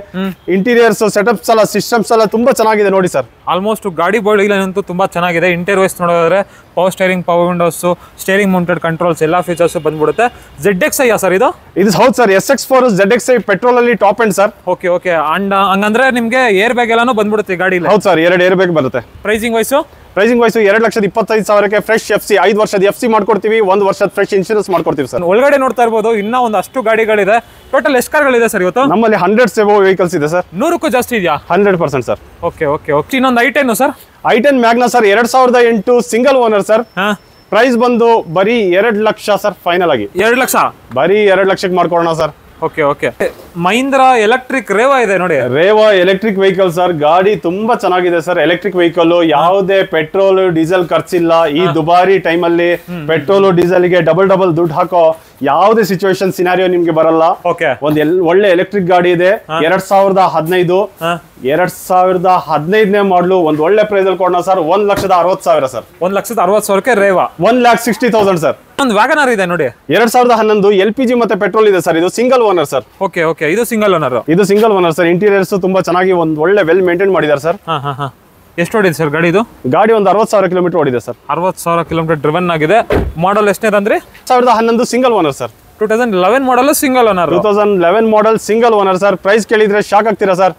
ಇಂಟೀರಿಯರ್ಸ್ ಸೆಟಪ್ಸ್ ಎಲ್ಲ ಸಿಸ್ಟಮ್ಸ್ ಎಲ್ಲ ತುಂಬಾ ಚೆನ್ನಾಗಿದೆ ನೋಡಿ ಸರ್. ಆಲ್ಮೋಸ್ಟ್ ಗಾಡಿ ಬಾಡಿ ಅಂತೂ ತುಂಬಾ ಚೆನ್ನಾಗಿದೆ. ಇಂಟೀರಿಯರ್ಸ್ ನೋಡಿದ್ರೆ power steering, power Windows, steering mounted controls ಎಲ್ಲ ಫೀಚರ್ಸ್ ಬಂದ್ಬಿಡುತ್ತೆ. ZXi ಸರ್ ಇದು? ಇದು ಹೌದು ಸರ್, SX4 ZXi ಪೆಟ್ರೋಲ್ ಅಲ್ಲಿ top end sir. Okay and ಹಂಗಂದ್ರೆ ನಿಮ್ಗೆ ಏರ್ ಬ್ಯಾಗ್ ಎಲ್ಲಾನು ಬಂದ್ಬಿಡುತ್ತೆ ಗಾಡಿಲಿ? ಹೌದು ಸರ್, 2 ಏರ್ ಬ್ಯಾಗ್ ಬರುತ್ತೆ. ಪ್ರೈಸಿಂಗ್ ವೈಸು 2,25,000 ಫ್ರೆಶ್ FC 5 ವರ್ಷದ FC ಮಾಡ್ಕೊಡ್ತೀವಿ. 1 ವರ್ಷದ ಫ್ರೆಶ್ ಇನ್ಶೂರೆನ್ಸ್ ಮಾಡ್ಕೊಡ್ತೀವಿ ಸರ್. ಒಳಗಡೆ ನೋಡ್ತಾ ಇರ್ಬೋದು ಇನ್ನೂ ಒಂದಷ್ಟು ಗಾಡಿಗಳಿದೆ. ಟೋಟಲ್ ಎಷ್ಟು ಕಾರ್ಗಳಿದೆ ಸರ್ ಇವತ್ತು? ನಮ್ಮಲ್ಲಿ 100 ಎಬೋ ವೆಹಿಕಲ್ಸ್ ಇದೆ ಸರ್. 100ಕ್ಕೂ ಜಾಸ್ತಿ ಇದೆಯಾ? 100% ಸರ್. ಓಕೆ. ಇನ್ನೊಂದು i10 sir. i10 Magna sir, 2008 single owner sir. Price ಬಂದು ಬರೀ 2 ಲಕ್ಷ ಸರ್. ಫೈನಲ್ ಆಗಿ 2 ಲಕ್ಷ, ಬರೀ 2 ಲಕ್ಷಕ್ಕೆ ಮಾಡ್ಕೊಡೋಣ sir. Okay. Mahindra electric Reva ಇದೆ ನೋಡಿ. Reva electric vehicle sir. ಗಾಡಿ ತುಂಬಾ ಚೆನ್ನಾಗಿದೆ ಸರ್. ಎಲೆಕ್ಟ್ರಿಕ್ ವೆಹಿಕಲ್, ಯಾವುದೇ ಪೆಟ್ರೋಲ್ ಡೀಸೆಲ್ ಖರ್ಚಿಲ್ಲ. ಈ ದುಬಾರಿ ಟೈಮ್ ಅಲ್ಲಿ ಪೆಟ್ರೋಲ್ ಡೀಸೆಲ್ ಗೆ ಡಬಲ್ ದುಡ್ಡು ಹಾಕೋ ಯಾವುದೇ ಸಿಚುವೇಶನ್ ಸಿನಾರಿಯೋ ನಿಮ್ಗೆ ಬರಲ್ಲ. ಒಂದ್ ಒಳ್ಳೆ ಎಲೆಕ್ಟ್ರಿಕ್ ಗಾಡಿ ಇದೆ. 2015 ಮಾಡ್ಲು. ಒಂದ್ ಒಳ್ಳೆ ಪ್ರೈಸ್ ಅಲ್ಲಿ ಕೊಡೋಣ ಸರ್. 1,60,000 ಸರ್. 1,60,000ಕ್ಕೆ ರೇವಾ. 1,60,000 ಸರ್. ಒಂದು ವ್ಯಾಗನರ್ ಇದೆ ನೋಡಿ, 2011 LPG ಮತ್ತೆ ಪೆಟ್ರೋಲ್ ಇದೆ ಸರ್. ಇದು ಸಿಂಗಲ್ ಓನರ್ ಸರ್. ಓಕೆ. ಇದು ಸಿಂಗಲ್ ಓನರ್. ಇದು ಸಿಂಗಲ್ ಓನರ್ ಸರ್. ಇಂಟೀರಿಯರ್ಸ್ ತುಂಬಾ ಚೆನ್ನಾಗಿ ಒಂದ್ ಒಳ್ಳೆ ವೆಲ್ ಮೇಂಟೈನ್ ಮಾಡಿದ್ದಾರೆ ಸರ್. ಎಷ್ಟು ಓಡಿದೆ ಸರ್ ಗಾಡಿ ಇದು? ಗಾಡಿ ಒಂದು 60,000 ಕಿಲೋಮೀಟರ್ ಓಡಿದೆ ಸರ್. 60,000 ಕಿಲೋಮೀಟರ್ ಡ್ರಿವನ್ ಆಗಿದೆ. ಮಾಡಲ್ ಎಷ್ಟನೇದು ಅಂದ್ರೆ? 2011 single owner sir. 2011 model single owner. 2011 model single owner sir. Price ಕೇಳಿದ್ರೆ ಶಾಕ್ ಆಗ್ತೀರಾ ಸರ್.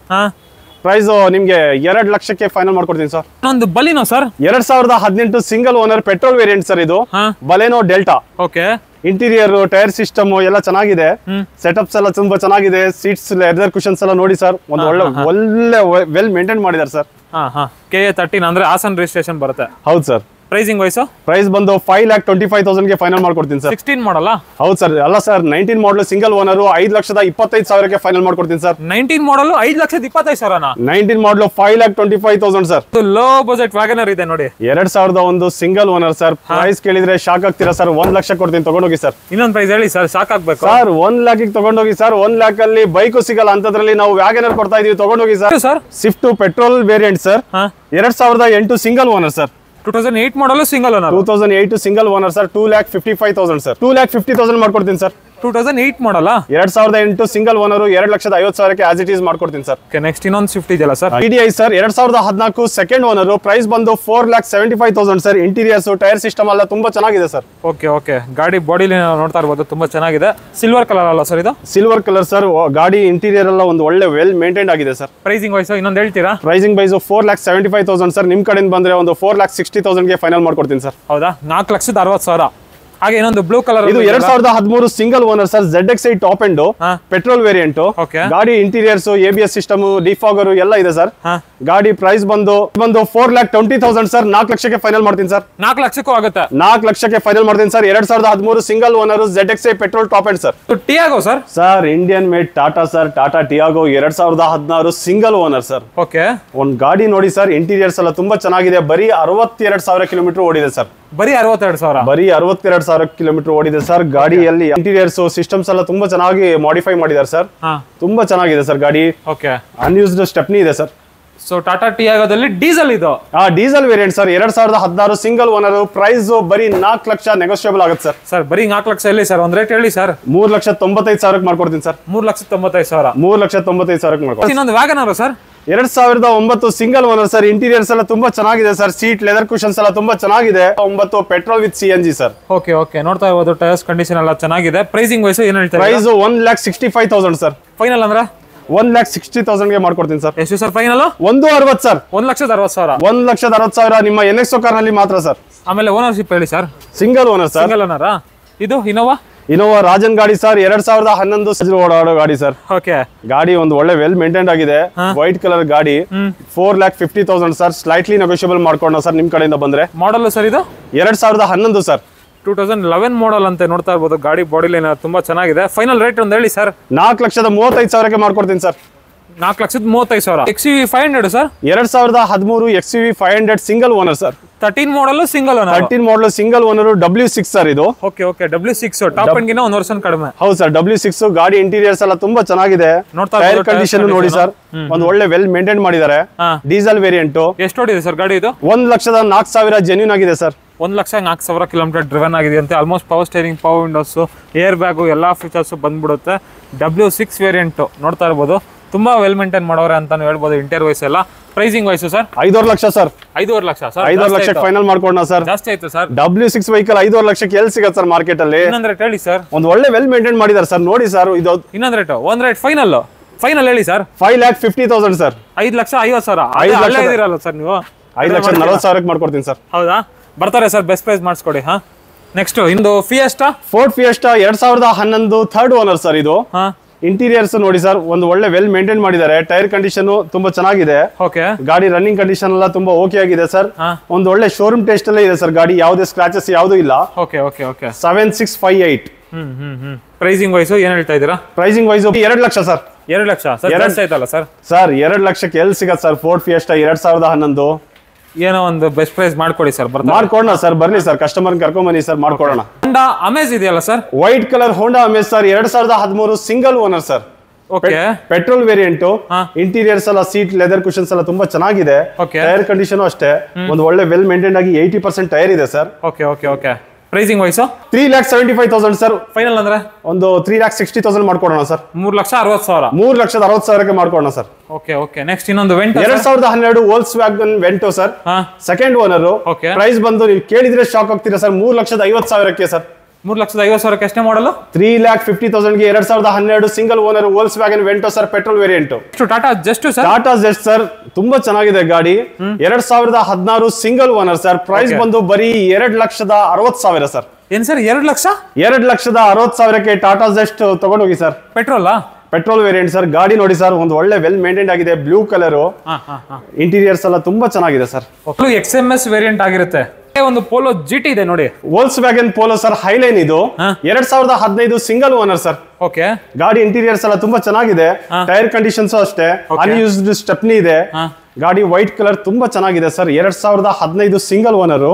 ಪ್ರೈಸ್ ನಿಮ್ಗೆ 2 ಲಕ್ಷಕ್ಕೆ ಫೈನಲ್ ಮಾಡ್ಕೊಡ್ತೀನಿ ಸರ್. ಒಂದು Baleno sir, 2018 single owner petrol variant sir. ಇದು Baleno Delta. Okay. Interior tyre system ಎಲ್ಲ ಚೆನ್ನಾಗಿದೆ. ಸೆಟಪ್ಸ್ ಎಲ್ಲ ತುಂಬಾ ಚೆನ್ನಾಗಿದೆ. ಸೀಟ್ಸ್ ಲೆದರ್ ಕುಷನ್ಸ್ ಎಲ್ಲ ನೋಡಿ ಸರ್. ಒಂದು ಒಳ್ಳೆ ವೆಲ್ ಮೇಂಟೈನ್ ಮಾಡಿದ್ದಾರೆ ಸರ್. KA13 ಅಂದ್ರೆ ಹಾಸನ್ ರಿಜಿಸ್ಟ್ರೇಷನ್ ಬರುತ್ತೆ. ಹೌದು ಸರ್. ಪ್ರೈಸಿಂಗ್ ವೈಸ್ ಪ್ರೈಸ್ ಬಂದು 5,25,000 ಫೈನಲ್ ಮಾಡ್ಕೊಡ್ತೀನಿ ಸರ್. 16 ಮಾಡಲ್ಲ? ಹೌದು ಸರ್. ಅಲ್ಲ ಸರ್, 19 ಮಾಡಲ್ ಸಿಂಗಲ್ ಓನರ್ 5,25,000 ಫೈನಲ್ ಮಾಡ್ಕೊಡ್ತೀನಿ ಸರ್. 19 ಮಾಡಲ್ 5,25,000. 19 ಮಾಡಲ್ 5,25,000 ಸರ್. ಲೋ ಬಜೆಟ್ ವ್ಯಾಗನರ್ ಇದೆ ನೋಡಿ. 2001 ಸಿಂಗಲ್ ಓನರ್ ಸರ್. ಪ್ರೈಸ್ ಕೇಳಿದ್ರೆ ಶಾಕ್ ಆಗ್ತೀರಾ ಸರ್. 1 ಲಕ್ಷ ಕೊಡ್ತೀನಿ, ತಗೊಂಡೋಗಿ ಸರ್. ಇನ್ನೊಂದು ಪ್ರೈಸ್ ಹೇಳಿ ಸರ್, ಶಾಕ್ ಆಗ್ಬೇಕು ಸರ್. 1 ಲ್ಯಾಕಿಗೆ ತಗೊಂಡೋಗಿ ಸರ್. 1 ಲ್ಯಾಕ್ ಅಲ್ಲಿ ಬೈಕು ಸಿಗಲ್ಲ ಅಂತದ್ರಲ್ಲಿ ನಾವು ವ್ಯಾಗನರ್ ಕೊಡ್ತಾ ಇದೀವಿ, ತಗೊಂಡೋಗಿ sir. Swift petrol variant sir. 2008 single owner sir. 2008 model single owner. 2008 single owner sir. 2,55,000 sir. 2,50,000 ಮಾಡ್ಕೊಡ್ತೀನಿ ಸರ್. 2008 ಮಾಡಲ್ಲ? 2008 single owner 2,50,000 as it is ಮಾಡ್ಕೊಡ್ತೀನಿ ಸರ್. ನೆಕ್ಸ್ಟ್ ಇನ್ನೊಂದು ಸ್ವಿಫ್ಟ್ ಇದೆಯಲ್ಲ sir, TDI sir. 2014 second owner. Price ಬಂದು 4,75,000 ಸರ್. ಇಂಟೀರಿಯರ್ಸ್ ಟೈರ್ ಸಿಸ್ಟಮ್ ಎಲ್ಲ ತುಂಬಾ ಚೆನ್ನಾಗಿದೆ ಸರ್. ಓಕೆ. ಗಾಡಿ ಬಾಡಿ ನೋಡ್ತಾ ಇರ್ಬೋದು, ತುಂಬಾ ಚೆನ್ನಾಗಿದೆ. ಸಿಲ್ವರ್ ಕಲರ್ ಅಲ್ಲ ಸರ್ ಇದು? Silver colour sir. ಗಾಡಿ ಇಂಟೀರಿಯರ್ ಎಲ್ಲ ಒಂದು ಒಳ್ಳೆ ವೆಲ್ ಮೇಂಟೈನ್ ಆಗಿದೆ ಸರ್. ಪ್ರೈಸಿಂಗ್ ವೈಸ್ ಇನ್ನೊಂದು ಹೇಳ್ತೀರಾ? Pricing wise 4,75,000 sir. ನಿಮ್ ಕಡೆಯಿಂದ ಬಂದ್ರೆ ಒಂದು 4,60,000 ಫೈನಲ್ ಮಾಡ್ಕೊಡ್ತೀನಿ ಸರ್. ಹೌದಾ? 4,60,000. ಹಾಗೆ ಇನ್ನೊಂದು ಬ್ಲೂ ಕಲರ್. ಇದು 2013 single owner sir. ZXi top end petrol variant. ಗಾಡಿ ಇಂಟೀರಿಯರ್ಸ್ ABS ಸಿಸ್ಟಮ್ ಡಿಫಾಗರ್ ಎಲ್ಲ ಇದೆ ಸರ್. ಗಾಡಿ ಪ್ರೈಸ್ ಬಂದು 4,20,000 ಸರ್. 4 ಲಕ್ಷಕ್ಕೆ ಫೈನಲ್ ಮಾಡ್ತೀನಿ ಸರ್. 4 ಲಕ್ಷಕ್ಕೂ ಆಗುತ್ತೆ? 4 ಲಕ್ಷಕ್ಕೆ ಫೈನಲ್ ಮಾಡ್ತೀನಿ sir. 2013 single owner ZXi petrol top end sir. Tiago sir. Sir Indian made Tata sir. Tata Tiago 2016 single owner sir. Okay. ಒಂದ್ ಗಾಡಿ ನೋಡಿ ಸರ್. ಇಂಟೀರಿಯರ್ಸ್ ಎಲ್ಲ ತುಂಬಾ ಚೆನ್ನಾಗಿದೆ. ಬರೀ 62,000 ಕಿಲೋಮೀಟರ್ ಓಡಿದೆ ಸರ್. ಬರೀ 62,000? ಬರೀ 62,000 ಕಿಲೋಮೀಟರ್ ಓಡಿದೆ ಸರ್. ಗಾಡಿಯಲ್ಲಿ ಇಂಟೀರಿಯರ್ಸ್ ಸಿಸ್ಟಮ್ಸ್ ಎಲ್ಲ ತುಂಬಾ ಚೆನ್ನಾಗಿ ಮಾಡಿಫೈ ಮಾಡಿದ್ದಾರೆ ಸರ್. ತುಂಬಾ ಚೆನ್ನಾಗಿದೆ ಸರ್ ಗಾಡಿ. ಓಕೆ. ಅನ್ಯೂಸ್ಡ್ ಸ್ಟೆಪ್ನಿ ಇದೆ ಸರ್. ಸೊ ಟಾಟಾ ಟಿಯಾಗೋದಲ್ಲಿ ಡೀಸೆಲ್ ಇದು. Diesel variant sir, 2016 single owner. Price ಬರೀ 4 ಲಕ್ಷ ನೆಗೋಷಿಯಬಲ್ ಆಗುತ್ತೆ ಸರ್. ಸರ್ ಬರೀ 4 ಲಕ್ಷ ಎಲ್ಲಿ ಸರ್? ಒಂದ್ ರೇಟ್ ಹೇಳಿ ಸರ್. 3,95,000 ಮಾಡ್ಕೊಡ್ತೀನಿ ಸರ್. 3,95,000. 3,95,000 ಮಾಡ್ಕೊಡ್ತೀನಿ. ಇನ್ನೊಂದು WagonR sir, 2009 single owner sir. Interiors ಎಲ್ಲ ತುಂಬಾ ಚೆನ್ನಾಗಿದೆ ಸರ್. ಸೀಟ್ ಲೆದರ್ ಕುಷನ್ಸ್ ಎಲ್ಲ ತುಂಬಾ ಚೆನ್ನಾಗಿದೆ. 9 petrol with CNG sir. Okay ನೋಡ್ತಾ ಇರ್ಬೋದು, ಟೈರ್ಸ್ ಕಂಡೀಷನ್ ಎಲ್ಲ ಚೆನ್ನಾಗಿದೆ. ಪ್ರೈಸಿಂಗ್ ವೈಸ್ ಏನ್ ಹೇಳ್ತಾರೆ? Price 1,65,000 sir. ಫೈನಲ್ ಅಂದ್ರೆ 1,60,000 ಗೆ ಮಾಡ್ಕೊಡ್ತೀನಿ ಸರ್. ಎಷ್ಟು ಸರ್ ಫೈನಲ್? 1,60,000 ಸರ್. 1,60,000. 1,60,000 ನಿಮ್ಮ NXO ಕಾರ್ ನಲ್ಲಿ ಮಾತ್ರ ಸರ್. ಆಮೇಲೆ ಓನರ್ಶಿಪ್ ಹೇಳಿ sir. Single owner sir. Single owner. ಇದು ಇನೋವಾ ರಾಜನ್ ಗಾಡಿ ಸರ್, 2011 ಓಡಾಡೋ ಗಾಡಿ ಸರ್. ಓಕೆ, ಗಾಡಿ ಒಂದು ಒಳ್ಳೆ ವೆಲ್ ಮೇಂಟೈನ್ ಆಗಿದೆ. ವೈಟ್ ಕಲರ್ ಗಾಡಿ. 4,50,000 ಸರ್. ಸ್ಲೈಟ್ಲಿ ನೆಗೋಷಿಯಬಲ್ ಮಾಡ್ಕೊಂಡ ಸರ್ ನಿಮ್ ಕಡೆಯಿಂದ ಬಂದ್ರೆ. ಮಾಡಲ್ ಸರ್ ಇದು 2011 ಸರ್. 2011 ಮಾಡಲ್ ಅಂತ ನೋಡ್ತಾ ಇರ್ಬೋದು. ಗಾಡಿ ಬಾಡಿ ಲೈನ್ ತುಂಬಾ ಚೆನ್ನಾಗಿದೆ. ಫೈನಲ್ ರೇಟ್ ಒಂದು ಹೇಳಿ ಸರ್. 4,35,000 ಮಾಡ್ಕೊಡ್ತೀನಿ sir. 4,35,000. XUV 500 sir. 2013 XUV 500 single owner sir. 13 ಮಾಡಲ್ ಸಿಂಗಲ್ ಓನರ್. 13 ಮಾಡಲ್ ಸಿಂಗಲ್ ಓನರ್. W6 ಸರ್ ಇದು. ಓಕೆ W6 ಟಾಪ್ ಎಂಡ್ ಗಿನ 1 ವರ್ಷ ಕಡಿಮೆ. ಹೌದು ಸರ್, W6. ಗಾಡಿ ಇಂಟೀರಿಯರ್ಸ್ ಎಲ್ಲ ತುಂಬಾ ಚೆನ್ನಾಗಿದೆ. ಟೈರ್ ಕಂಡೀಷನ್ ನೋಡಿ ಸರ್, ಒಂದು ಒಳ್ಳೆ ವೆಲ್ ಮೇಂಟೈನ್ ಮಾಡಿದ್ದಾರೆ. Diesel variant. ಎಷ್ಟು ಓಡಿದೆ ಸರ್ ಗಾಡಿ ಇದು? 1,04,000 ಜೆನ್ಯೂನ್ ಆಗಿದೆ ಸರ್. 1,04,000 ಕಿಲೋಮೀಟರ್ ಡ್ರಿವನ್ ಆಗಿದೆ ಅಂತೆ. Almost power steering, power Windows, air bag ಎಲ್ಲ ಫೀಚರ್ಸ್ ಬಂದ್ಬಿಡುತ್ತೆ. W6 ವೇರಿಯಂಟ್ ನೋಡ್ತಾ ಇರ್ಬೋದು. ತುಂಬಾ ವೆಲ್ ಮೇಂಟೈನ್ ಮಾಡೋರೆ ಅಂತಾನು ಹೇಳ್ಬೋದು. ಇಂಟೀರಿಯರ್ ವೈಸ್ ಎಲ್ಲ. Pricing wise sir 5,5 lakh sir. 5,5 lakh sir. 5,5 ಲಕ್ಷಕ್ಕೆ ಫೈನಲ್ ಮಾಡ್ಕೊಡೋಣ ಸರ್. ಜಾಸ್ತಿ ಆಯ್ತು ಸರ್. W6 ವೆಹಿಕಲ್ 5,5 ಲಕ್ಷಕ್ಕೆ ಎಲ್ಲಿ ಸಿಗತ್ತೆ ಸರ್ ಮಾರ್ಕೆಟ್ ಅಲ್ಲಿ? ಇನ್ನೊಂದ್ ರೇಟ್ ಹೇಳಿ ಸರ್. ಒಂದು ಒಳ್ಳೆ ವೆಲ್ ಮೇಂಟೈನ್ ಮಾಡಿದ್ದಾರೆ ಸರ್. ನೋಡಿ ಸರ್, ಇದು ಇನ್ನೊಂದ್ ರೇಟ್. ಒಂದ್ ರೇಟ್ ಫೈನಲ್ ಹೇಳಿ ಸರ್. 5,50,000 ಸರ್. 5,50,000 ಇರಲ್ಲ ಸರ್ ನೀವು. 5,40,000 ಮಾಡ್ಕೊಡ್ತೀನಿ ಸರ್. ಹೌದಾ, ಬರ್ತಾರೆ ಸರ್. ಬೆಸ್ಟ್ ಪ್ರೈಸ್ ಮಾಡಿಸ್ಕೊಡಿ. ನೆಕ್ಸ್ಟ್ ಇಂದು Fiesta. Ford Fiesta 2011 third owner sir ಇದು. ಇಂಟೀರಿಯರ್ಸ್ ನೋಡಿ ಸರ್, ಒಂದು ಒಳ್ಳೆ ವೆಲ್ ಮೇಂಟೈನ್ ಮಾಡಿದ್ದಾರೆ. ಟೈರ್ ಕಂಡೀಷನ್ ತುಂಬಾ ಚೆನ್ನಾಗಿದೆ. ಗಾಡಿ ರನ್ನಿಂಗ್ ಕಂಡೀಷನ್ ಎಲ್ಲ ತುಂಬಾ ಓಕೆ ಆಗಿದೆ ಸರ್. ಒಂದು ಒಳ್ಳೆ ಶೋರೂಮ್ ಟೆಸ್ಟ್ ಅಲ್ಲೇ ಇದೆ ಸರ್ ಗಾಡಿ. ಯಾವುದೇ ಸ್ಕ್ರಾಚಸ್ ಯಾವುದು ಇಲ್ಲ. 7658. ಪ್ರೈಸಿಂಗ್ ವೈಸ್ ಏನ್ ಹೇಳ್ತಾ ಇದ್ದೀರಾ? Pricing wise 2 lakh sir. 2 lakh ಆಯ್ತಲ್ಲ ಸರ್. ಸರ್ 2 ಲಕ್ಷಕ್ಕೆ ಎಲ್ಲಿ ಸಿಗತ್ತೆ ಸರ್ ಫೋರ್ಡ್ ಫಿಯೆಸ್ಟಾ 2011? ಏನೋ ಒಂದು ಬೆಸ್ಟ್ ಪ್ರೈಸ್ ಮಾಡ್ಕೊಡಿ ಸರ್. ಮಾಡ್ಕೊಡೋಣ ಸರ್, ಬರ್ಲಿ ಸರ್, ಕಸ್ಟಮರ್ ಕರ್ಕೊಂಡ್ ಬನ್ನಿ ಸರ್, ಮಾಡ್ಕೊಡೋಣ. ಹೋಂಡಾ ಅಮೇಜ್ ಇದೆಯಲ್ಲ ಸರ್, ವೈಟ್ ಕಲರ್ ಹೋಂಡಾ Amaze sir. 2013 single owner sir. Petrol variant. Interiors ಎಲ್ಲ ಸೀಟ್ ಲೆದರ್ ಕುಷನ್ಸ್ ಎಲ್ಲ ತುಂಬಾ ಚೆನ್ನಾಗಿದೆ. ಟೈರ್ ಕಂಡೀಷನ್ ಅಷ್ಟೇ ಒಂದು ಒಳ್ಳೆ ವೆಲ್ ಮೇಂಟೈನ್ ಆಗಿ 80% ಟೈರ್ ಇದೆ sir. Pricing wise 3,75,000 sir. Final ಅಂದ್ರೆ ಒಂದು 3,60,000 ಮಾಡ್ಕೊಡೋಣ ಸರ್. 3,60,000. 3,60,000 ಮಾಡ್ಕೊಡೋಣ ಸರ್. ನೆಕ್ಸ್ಟ್ ಇನ್ನೊಂದು Vento 2012 Volkswagen Vento sir. Second owner. Price ಬಂದು ನೀವು ಕೇಳಿದ್ರೆ ಶಾಕ್ ಆಗ್ತೀರಾ ಸರ್. 3,50,000 ಸರ್. 3,50,000 ಎಷ್ಟೇ model? 3,50,000 2012 single owner Volkswagen Vento sir. Petrol variant. Tata Zest sir. Tata Zest sir, ತುಂಬಾ ಚೆನ್ನಾಗಿದೆ ಗಾಡಿ. 2016 ಸಿಂಗಲ್ ಓನರ್ ಸರ್. ಪ್ರೈಸ್ ಬಂದು ಬರೀ 2,60,000 ಸರ್. ಏನ್ ಸರ್ 2 ಲಕ್ಷ? 2,60,000ಕ್ಕೆ ಟಾಟಾ ಜೆಸ್ಟ್ ತಗೊಂಡೋಗಿ ಸರ್. Petrol variant sir. ಗಾಡಿ ನೋಡಿ ಸರ್, ಒಂದು ಒಳ್ಳೆ ವೆಲ್ ಮೇಂಟೈನ್ ಆಗಿದೆ. Blue colour. ಇಂಟೀರಿಯರ್ಸ್ ಎಲ್ಲ ತುಂಬಾ ಚೆನ್ನಾಗಿದೆ ಸರ್. XMS ವೇರಿಯಂಟ್ ಆಗಿರುತ್ತೆ. ಒಂದು ಪೋಲೋ GT ಇದೆ ನೋಡಿ. ವೋಲ್ಕ್ಸ್ವ್ಯಾಗನ್ ಪೋಲೋ ಸರ್, ಹೈಲೈನ್ ಇದು. 2015 ಸಿಂಗಲ್ ಓನರ್ ಸರ್. ಗಾಡಿ ಇಂಟೀರಿಯರ್ಸ್ ಎಲ್ಲ ತುಂಬಾ ಚೆನ್ನಾಗಿದೆ. ಟೈರ್ ಕಂಡೀಷನ್ಸ್ ಅಷ್ಟೇ. ಅನ್ಯೂಸ್ಡ್ ಸ್ಟೆಪ್ನಿ ಇದೆ. ಗಾಡಿ ವೈಟ್ ಕಲರ್ ತುಂಬಾ ಚೆನ್ನಾಗಿದೆ ಸರ್. 2015 single owner.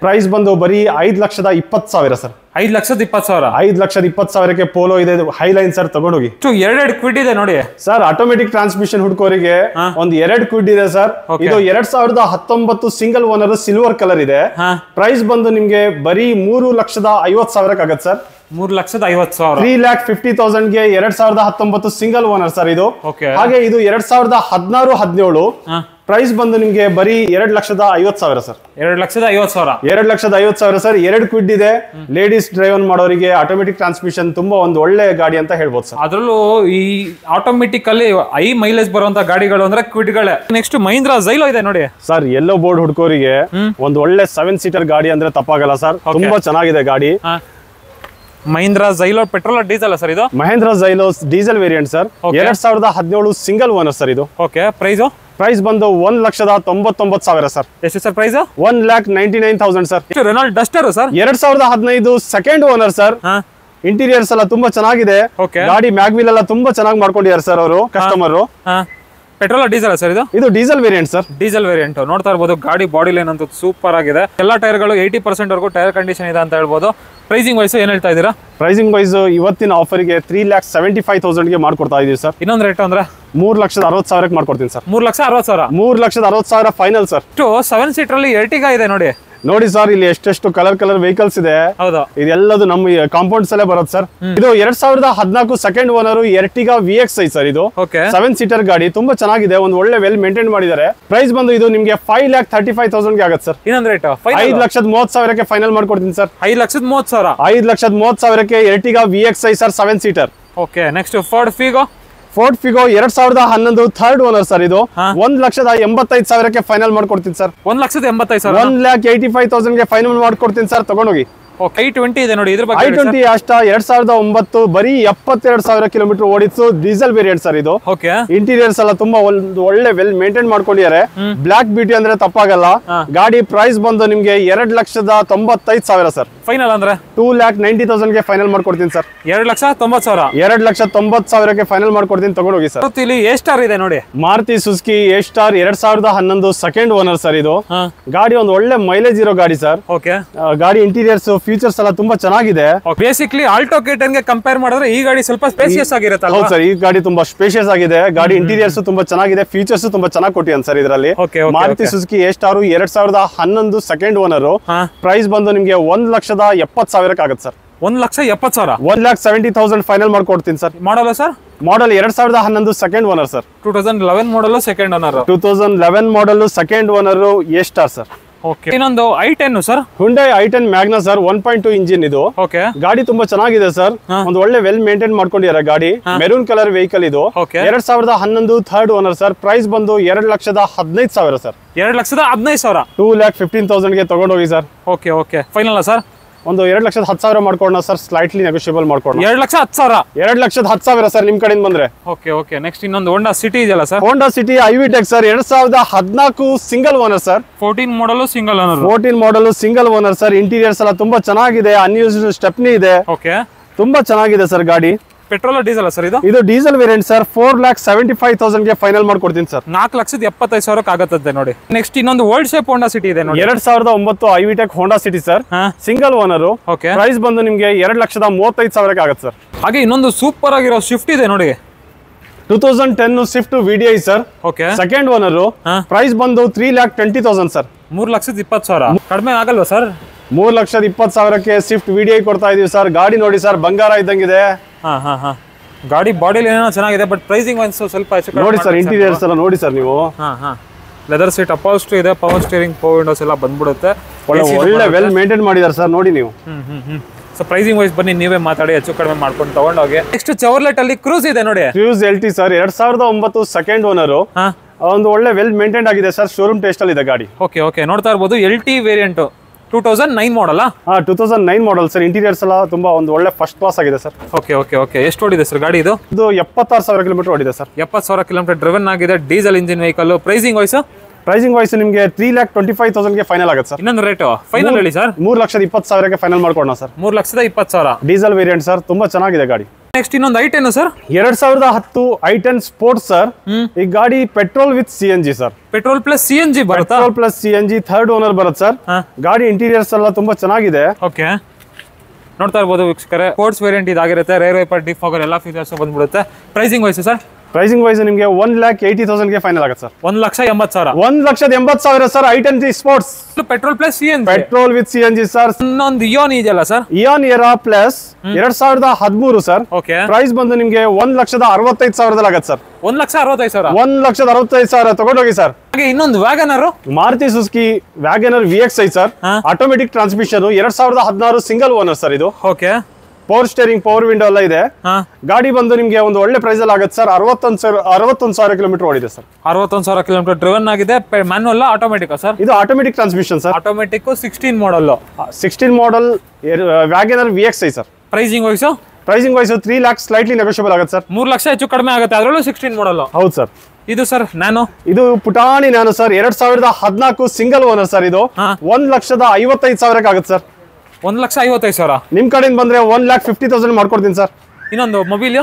ಪ್ರೈಸ್ ಬಂದು ಬರೀ 5,20,000 ಸರ್. 5,20,000. 5,20,000ಕ್ಕೆ ಪೋಲೋ ಇದೆ, ಹೈಲೈನ್ ಸರ್. ತಗೊಂಡೋಗಿ. 2 ಕ್ವಿಡ್ ಇದೆ ನೋಡಿ ಸರ್. ಆಟೋಮೆಟಿಕ್ ಟ್ರಾನ್ಸ್ಮಿಷನ್ ಹುಡ್ಕೋರಿಗೆ ಒಂದು 2 ಕ್ವಿಡ್ ಇದೆ ಸರ್. ಇದು 2019 ಸಿಂಗಲ್ ಓನರ್ ಸಿಲ್ವರ್ ಕಲರ್ ಇದೆ. ಪ್ರೈಸ್ ಬಂದು ನಿಮ್ಗೆ ಬರೀ 3,50,000 ಆಗತ್ತೆ ಸರ್. 3,50,000. 3,50,000ಗೆ 2019 ಸಿಂಗಲ್ ಓನರ್ ಸರ್ ಇದು. ಹಾಗೆ ಇದು 2016-17 ಪ್ರೈಸ್ ಬಂದು ನಿಮ್ಗೆ ಬರೀ 2,50,000 ಸರ್. 2,50,000. 2,50,000 ಸರ್. 2 ಕ್ವಿಡ್ ಇದೆ. ಲೇಡೀಸ್ ಡ್ರೈವ್ ಮಾಡೋರಿಗೆ ಆಟೋಮೆಟಿಕ್ ಟ್ರಾನ್ಸ್ಮಿಷನ್ ತುಂಬಾ ಒಂದು ಒಳ್ಳೆ ಗಾಡಿ ಅಂತ ಹೇಳ್ಬೋದು ಸರ್. ಅದ್ರಲ್ಲೂ ಈ ಆಟೋಮೆಟಿಕ್ ಅಲ್ಲಿ ಹೈ ಮೈಲೇಜ್ ಬರುವಂತ ಗಾಡಿಗಳು ಅಂದ್ರೆ ಕ್ವಿಡ್ಗಳೇ. ನೆಕ್ಸ್ಟ್ ಮಹೀಂದ್ರಾ ಜೈಲೋ ಇದೆ ನೋಡಿ ಸರ್. ಯೆಲ್ಲೋ ಬೋರ್ಡ್ ಹುಡ್ಕೋರಿಗೆ ಒಂದು ಒಳ್ಳೆ 7 ಸೀಟರ್ ಗಾಡಿ ಅಂದ್ರೆ ತಪ್ಪಾಗಲ್ಲ ಸರ್. ತುಂಬಾ ಚೆನ್ನಾಗಿದೆ ಗಾಡಿ. Mahindra Xylo petrol diesel sir ಇದು? Mahindra Xylo diesel variant sir. 2017 single owner sir ಇದು. ಪ್ರೈಸ್ ಬಂದು 1,99,000 ಸರ್. ಎಷ್ಟು sir price? 1,99,000 sir. Renault Duster sir. 2015 second owner sir. Interiors ಎಲ್ಲ ತುಂಬಾ ಚೆನ್ನಾಗಿದೆ. ಗಾಡಿ ಮ್ಯಾಗ್ವಿಲ್ ಎಲ್ಲ ತುಂಬಾ ಚೆನ್ನಾಗಿ ಮಾಡ್ಕೊಂಡಿದ್ದಾರೆ ಸರ್ ಅವರು ಕಸ್ಟಮರ್. ಪೆಟ್ರೋಲ್ ಡೀಸೆಲ್ ಸರ್ ಇದು? ಇದು diesel variant sir. Diesel variant ನೋಡ್ತಾ ಇರ್ಬೋದು. ಗಾಡಿ ಬಾಡಿ ಲೈನ್ ಅಂತೂ ಸೂಪರ್ ಆಗಿದೆ. ಎಲ್ಲಾ ಟೈರ್ಗಳು 80% ವರೆಗೂ ಟೈರ್ ಕಂಡೀಷನ್ ಇದೆ ಅಂತ ಹೇಳ್ಬೋದು. ಪ್ರೈಸಿಂಗ್ ವೈಸ್ ಏನ್ ಹೇಳ್ತಾ ಇದ್ದೀರಾ? ಪ್ರೈಸಿಂಗ್ ವೈಸ್ ಇವತ್ತಿನ ಆಫರ್ಗೆ 3,75,000ಗೆ ಮಾಡ್ಕೊಡ್ತಾ ಇದೀವಿ ಸರ್. ಇನ್ನೊಂದು ರೇಟ್ ಅಂದ್ರೆ 3,60,000ಕ್ಕೆ ಮಾಡ್ಕೊಡ್ತೀನಿ ಸರ್. 3,60,000. 3,60,000 final sir. 7 ಸೀಟರ್ ಅಲ್ಲಿ ಎರ್ಟಿಗಾ ಇದೆ ನೋಡಿ ಸರ್, ಇಲ್ಲಿ ಎಷ್ಟೆಷ್ಟು ಕಲರ್ ವೆಹಿಕಲ್ಸ್ ಇದೆ. ಹೌದಾ? ಇದೆಲ್ಲದು ನಮ್ಮ ಕಾಂಪೌಂಡ್ಸ್ ಅಲ್ಲೇ ಬರುತ್ತೆ ಸರ್. ಇದು 2014 second owner Ertiga VXi sir. ಇದು 7 ಸೀಟರ್ ಗಾಡಿ, ತುಂಬಾ ಚೆನ್ನಾಗಿದೆ, ಒಂದು ಒಳ್ಳೆ ವೆಲ್ ಮೇಂಟೈನ್ ಮಾಡಿದ್ದಾರೆ. ಪ್ರೈಸ್ ಬಂದು ಇದು ನಿಮಗೆ 5,35,000ಗೆ ಆಗುತ್ತೆ ಸರ್. ಇನ್ನೊಂದು ರೇಟ್ 5,30,000ಕ್ಕೆ ಫೈನಲ್ ಮಾಡ್ಕೊಡ್ತೀನಿ ಸರ್. 5,30,000. 5,30,000ಕ್ಕೆ Ertiga VXi sir, 7 seater. Okay, next Ford Figo 2011 third owner sir. ಇದು 1,85,000ಕ್ಕೆ ಫೈನಲ್ ಮಾಡ್ಕೊಡ್ತೀನಿ ಸರ್. 1,85,000. 1,85,000ಗೆ ಫೈನಲ್ ಮಾಡ್ಕೊಡ್ತೀನಿ ಸರ್, ತಗೊಂಡೋಗಿ. i20 ಇದೆ ನೋಡಿ, ಇದ್ರ ಬಗ್ಗೆ i20 ಅಷ್ಟ 2009 ಬರೀ 72,000 ಕಿಲೋಮೀಟರ್ ಓಡಿತ್ತು. ಡೀಸೆಲ್ ವೇರಿಯಂಟ್ ಸರ್ ಇದು. ಇಂಟೀರಿಯರ್ಸ್ ಎಲ್ಲ ತುಂಬಾ ಒಂದು ಒಳ್ಳೆ ವೆಲ್ ಮೇಂಟೈನ್ ಮಾಡ್ಕೊಂಡಿದ್ದಾರೆ. ಬ್ಲಾಕ್ ಬ್ಯೂಟಿ ಅಂದ್ರೆ ತಪ್ಪಾಗಲ್ಲ. ಗಾಡಿ ಪ್ರೈಸ್ ಬಂದು ನಿಮ್ಗೆ 2,95,000 ಸರ್. ಫೈನಲ್ ಅಂದ್ರೆ 2,90,000ಗೆ ಫೈನಲ್ ಮಾಡ್ಕೊಡ್ತೀನಿ ಸರ್. 2,90,000. 2,90,000ಗೆ ಫೈನಲ್ ಮಾಡ್ಕೊಡ್ತೀನಿ, ತಗೊಂಡೋಗಿ ಸರ್. ಇಲ್ಲಿ ಎ ಸ್ಟಾರ್ ಇದೆ ನೋಡಿ, Maruti Suzuki A Star 2011 second owner sir. ಇದು ಗಾಡಿ ಒಂದು ಒಳ್ಳೆ ಮೈಲೇಜ್ ಇರೋ ಗಾಡಿ ಸರ್. ಗಾಡಿ ಇಂಟೀರಿಯರ್ಸ್ ಫೀಚರ್ಸ್ ಎಲ್ಲ ತುಂಬಾ ಚೆನ್ನಾಗಿದೆ. ಬೇಸಿಕ್ಲಿ ಆಲ್ಟೋ K10 ಗೆ ಕಂಪೇರ್ ಮಾಡಿದ್ರೆ ಈ ಗಾಡಿ ಸ್ವಲ್ಪ ಸ್ಪೇಸಿಯಸ್ ಆಗಿರುತ್ತೆ. ಹೌದು ಸರ್, ಈ ಗಾಡಿ ತುಂಬಾ ಸ್ಪೇಷಿಯಸ್ ಆಗಿದೆ. ಗಾಡಿ ಇಂಟೀರಿಯರ್ಸ್ ತುಂಬಾ ಚೆನ್ನಾಗಿದೆ, ಫೀಚರ್ಸ್ ತುಂಬಾ ಚೆನ್ನಾಗಿ ಕೊಟ್ಟಿದ್ದಾನೆ ಸರ್ ಇದರಲ್ಲಿ. Maruti Suzuki A Star 2011 second owner. Price ಬಂದು ನಿಮ್ಗೆ 1,70,000ಕ್ಕೆ ಆಗುತ್ತೆ ಸರ್. 1,70,000. 1,70,000 ಫೈನಲ್ ಮಾಡ್ಕೊಡ್ತೀನಿ ಸರ್. ಮಾಡಲ್ಲ sir? Model 2011 second owner sir. 2011 model second owner. 2011 model second owner A Star sir. ಇನ್ನೊಂದು i10 sir, Hyundai i10 Magna sir. 1.2 engine ಇದು. ಗಾಡಿ ತುಂಬಾ ಚೆನ್ನಾಗಿದೆ ಸರ್, ಒಂದು ಒಳ್ಳೆ ವೆಲ್ ಮೇಂಟೈನ್ ಮಾಡ್ಕೊಂಡಿದ್ದಾರೆ ಗಾಡಿ. ಮೆರೂನ್ ಕಲರ್ ವೆಹಿಕಲ್ ಇದು. 2011 ಥರ್ಡ್ ಓನರ್ ಸರ್. ಪ್ರೈಸ್ ಬಂದು 2,15,000 ಸರ್. 2,15,000. 2,15,000ಗೆ ತಗೊಂಡೋಗಿ ಸರ್. Okay final sir. ಒಂದು 2,10,000 ಮಾಡ್ಕೊಡೋಣ ಸರ್, ಸ್ಲೈಟ್ಲಿ ನೆಗೋಷಿಯಬಲ್ ಮಾಡ್ಕೊಡೋಣ. 2,10,000. 2,10,000 ಸರ್ ನಿಮ್ ಕಡೆಯಿಂದ ಬಂದ್ರೆ. ಓಕೆ ನೆಕ್ಸ್ಟ್ ಇನ್ನೊಂದು ಹೋಂಡಾ ಸಿಟಿ ಇದೆಯಲ್ಲ sir. Honda City iVTEC sir, 2014 single owner sir. 14 ಮಾಡಲ್ ಸಿಂಗಲ್ ಓನರ್. 14 ಮಾಡಲ್ ಸಿಂಗಲ್ ಓನರ್ ಸರ್. ಇಂಟೀರಿಯರ್ಸ್ ಎಲ್ಲ ತುಂಬಾ ಚೆನ್ನಾಗಿದೆ, ಅನ್ಯೂಸ್ಡ್ ಸ್ಟೆಪ್ನಿ ಇದೆ. ತುಂಬಾ ಚೆನ್ನಾಗಿದೆ ಸರ್ ಗಾಡಿ. ಪೆಟ್ರೋಲ್ ಡೀಸೆಲ್ ಸರ್ ಇದು? ಇದು ಡೀಸೆಲ್ ವೇರಿಯಂಟ್ ಸರ್. 4,75,000ಗೆ ಫೈನಲ್ ಮಾಡ್ಕೊಡ್ತೀನಿ ಸರ್. 4,75,000 ಆಗುತ್ತೆ ನೋಡಿ. ನೆಕ್ಸ್ಟ್ ಇನ್ನೊಂದು ಓಲ್ಡ್ ಶೇಪ್ ಹೋಂಡಾ ಸಿಟಿ ಇದೆ ನೋಡಿ, 2009 iVTEC Honda City sir. Single owner. Price ಬಂದು ನಿಮ್ಗೆ 2,35,000ಕ್ಕೆ ಆಗುತ್ತೆ ಸರ್. ಹಾಗೆ ಇನ್ನೊಂದು ಸೂಪರ್ ಆಗಿರೋ ಸ್ವಿಫ್ಟ್ ಇದೆ ನೋಡಿ, 2010 Swift VDI sir. Second owner. Price ಬಂದು 3,20,000 ಸರ್. 3,20,000 ಕಡಿಮೆ ಆಗಲ್ವಾ ಸರ್? 3,20,000ಕ್ಕೆ ಸ್ವಿಫ್ಟ್ VDI ಕೊಡ್ತಾ ಇದೀವಿ ಸರ್. ಗಾಡಿ ನೋಡಿ ಸರ್, ಬಂಗಾರ ಇದ್ದಂಗಿದೆ. ಗಾಡಿ ಬಾಡಿಲಿ ಏನೋ ಚೆನ್ನಾಗಿದೆ, ಬಟ್ ಪ್ರೈಸಿಂಗ್ ಒಂದು ಸ್ವಲ್ಪ ನೋಡಿ ಸರ್. ಇಂಟೀರಿಯರ್ಸ್ ಎಲ್ಲ ನೋಡಿ ಸರ್ ನೀವು. ಲೆದರ್ ಸೀಟ್ ಅಪಾಲ್ಸ್ಟ್ರಿ ಇದೆ, ಪವರ್ ಸ್ಟೀರಿಂಗ್, ಪವರ್ ವಿಂಡೋಸ್ ಎಲ್ಲ ಬಂದ್ಬಿಡುತ್ತೆ. ಒಳ್ಳೆ ವೆಲ್ ಮೇಂಟೈನ್ ಮಾಡಿದ್ದಾರೆ ಸರ್, ನೋಡಿ ನೀವು. ಸೊ ಪ್ರೈಸಿಂಗ್ ವೈಸ್ ಬನ್ನಿ ನೀವೇ ಮಾತಾಡಿ, ಹೆಚ್ಚು ಕಡಿಮೆ ಮಾಡ್ಕೊಂಡು ತಗೊಂಡೋಗಿ. ನೆಕ್ಸ್ಟ್ ಚೆವರ್ಲೆಟ್ ಅಲ್ಲಿ ಕ್ರೂಸ್ ಇದೆ ನೋಡಿ, Cruze LT sir. 2009 second owner. ಒಂದು ಒಳ್ಳೆ ವೆಲ್ ಮೇಂಟೈನ್ ಆಗಿದೆ ಸರ್, ಶೋರೂಮ್ ಟೆಸ್ಟ್ ಅಲ್ಲಿ ಇದೆ ಗಾಡಿ. ಓಕೆ ನೋಡ್ತಾ ಇರ್ಬೋದು, LT variant 2009 model. 2009 model sir. Interiors ಎಲ್ಲ ತುಂಬಾ ಒಂದು ಒಳ್ಳೆ ಫಸ್ಟ್ ಕ್ಲಾಸ್ ಆಗಿದೆ ಸರ್. ಓಕೆ ಎಷ್ಟು ಓಡಿದೆ ಸರ್ ಗಾಡಿ ಇದು? ಇದು 76,000 ಕಿಲೋಮೀಟರ್ ಓಡಿದೆ ಸರ್. 70,000 ಕಿಲೋಮೀಟರ್ ಡ್ರಿವನ್ ಆಗಿದೆ, diesel engine vehicle. Pricing wise ನಿಮಗೆ 3,25,000ಗೆ ಫೈನಲ್ ಆಗುತ್ತೆ ಸರ್. ಇನ್ನೊಂದು ರೇಟ್ ಫೈನಲ್ ಹೇಳಿ ಸರ್. 3,20,000ಗೆ ಫೈನಲ್ ಮಾಡ್ಕೊಡೋಣ ಸರ್. 3,20,000. ಡೀಸೆಲ್ ವೇರಿಯಂಟ್ ಸರ್, ತುಂಬಾ ಚೆನ್ನಾಗಿದೆ ಗಾಡಿ. ನೆಕ್ಸ್ಟ್ ಇನ್ನೊಂದು i10 sir. 2010 i10 sports sir. ಈ ಗಾಡಿ petrol with CNG sir. Petrol plus CNG ಬರುತ್ತಾ? Petrol plus CNG third owner ಬರುತ್ತೆ ಸರ್. ಗಾಡಿ ಇಂಟೀರಿಯರ್ಸ್ ಎಲ್ಲ ತುಂಬಾ ಚೆನ್ನಾಗಿದೆ. ನೋಡ್ತಾ ಇರ್ಬೋದು ವೀಕ್ಷಕರೇ, ಸ್ಪೋರ್ಟ್ಸ್ ವೇರಿಯಂಟ್ ಇದಾಗಿರುತ್ತೆ. ರೇರ್ ವೈಪರ್, ಡಿಫಾಗರ್ ಎಲ್ಲ ಫೀಚರ್ಸ್ ಬಂದ್ಬಿಡುತ್ತೆ. Pricing wise sir? Pricing wise ನಿಮಗೆ 1,80,000ಗೆ ಫೈನಲ್ ಆಗುತ್ತೆ sir. 1,80,000. 1,80,000 sir. i10 sports petrol plus CNG. Petrol with CNG sir. ಇನ್ನೊಂದು ಇಯಾನ್ ಇದೆಯಲ್ಲ sir, Eon Era plus 2013 sir. Price ಬಂದು ನಿಮಗೆ 1,65,000 ಆಗುತ್ತೆ ಸರ್. 1,65,000. 1,65,000 ತಗೊಂಡೋಗಿ ಸರ್. ಹಾಗೆ ಇನ್ನೊಂದು WagonR, Maruti Suzuki WagonR VXi sir. Automatic transmission, 2016 single owner sir ಇದು. ಪವರ್ ಸ್ಟೇರಿಂಗ್, ಪವರ್ ವಿಂಡೋ ಎಲ್ಲ ಇದೆ. ಗಾಡಿ ಬಂದು ನಿಮ್ಗೆ ಒಂದು ಒಳ್ಳೆ ಪ್ರೈಸ್ ಅಲ್ಲಿ ಆಗುತ್ತೆ ಸರ್. 61,000 ಕಿಲೋಮೀಟರ್ ಓಡಿದೆ ಸರ್. 61,000 ಕಿಲೋಮೀಟರ್ ಡ್ರಿವನ್ ಆಗಿದೆ. Manual automatic sir? ಇದು automatic transmission sir. Automatic 16 model. 16 model WagonR VXi sir. Pricing wise? Pricing wise 3 lakhs slightly negotiable ಆಗುತ್ತೆ ಸರ್. 3 ಲಕ್ಷ ಹೆಚ್ಚು ಕಡಿಮೆ ಆಗುತ್ತೆ, ಅದರಲ್ಲೂ 16 ಮಾಡಲ್. ಹೌದು ಸರ್. ಇದು ಸರ್ ನ್ಯಾನೋ, ಇದು ಪುಟಾಣಿ nano sir. 2014 single owner sir. ಇದು 1,55,000 ಆಗುತ್ತೆ ಸರ್. 1,55,000. ನಿಮ್ ಕಡೆಯಿಂದ ಬಂದ್ರೆ 1,50,000 ಮಾಡ್ಕೊಡ್ತೀನಿ ಸರ್. ಇನ್ನೊಂದು ಮೊಬಿಲಿಯೋ,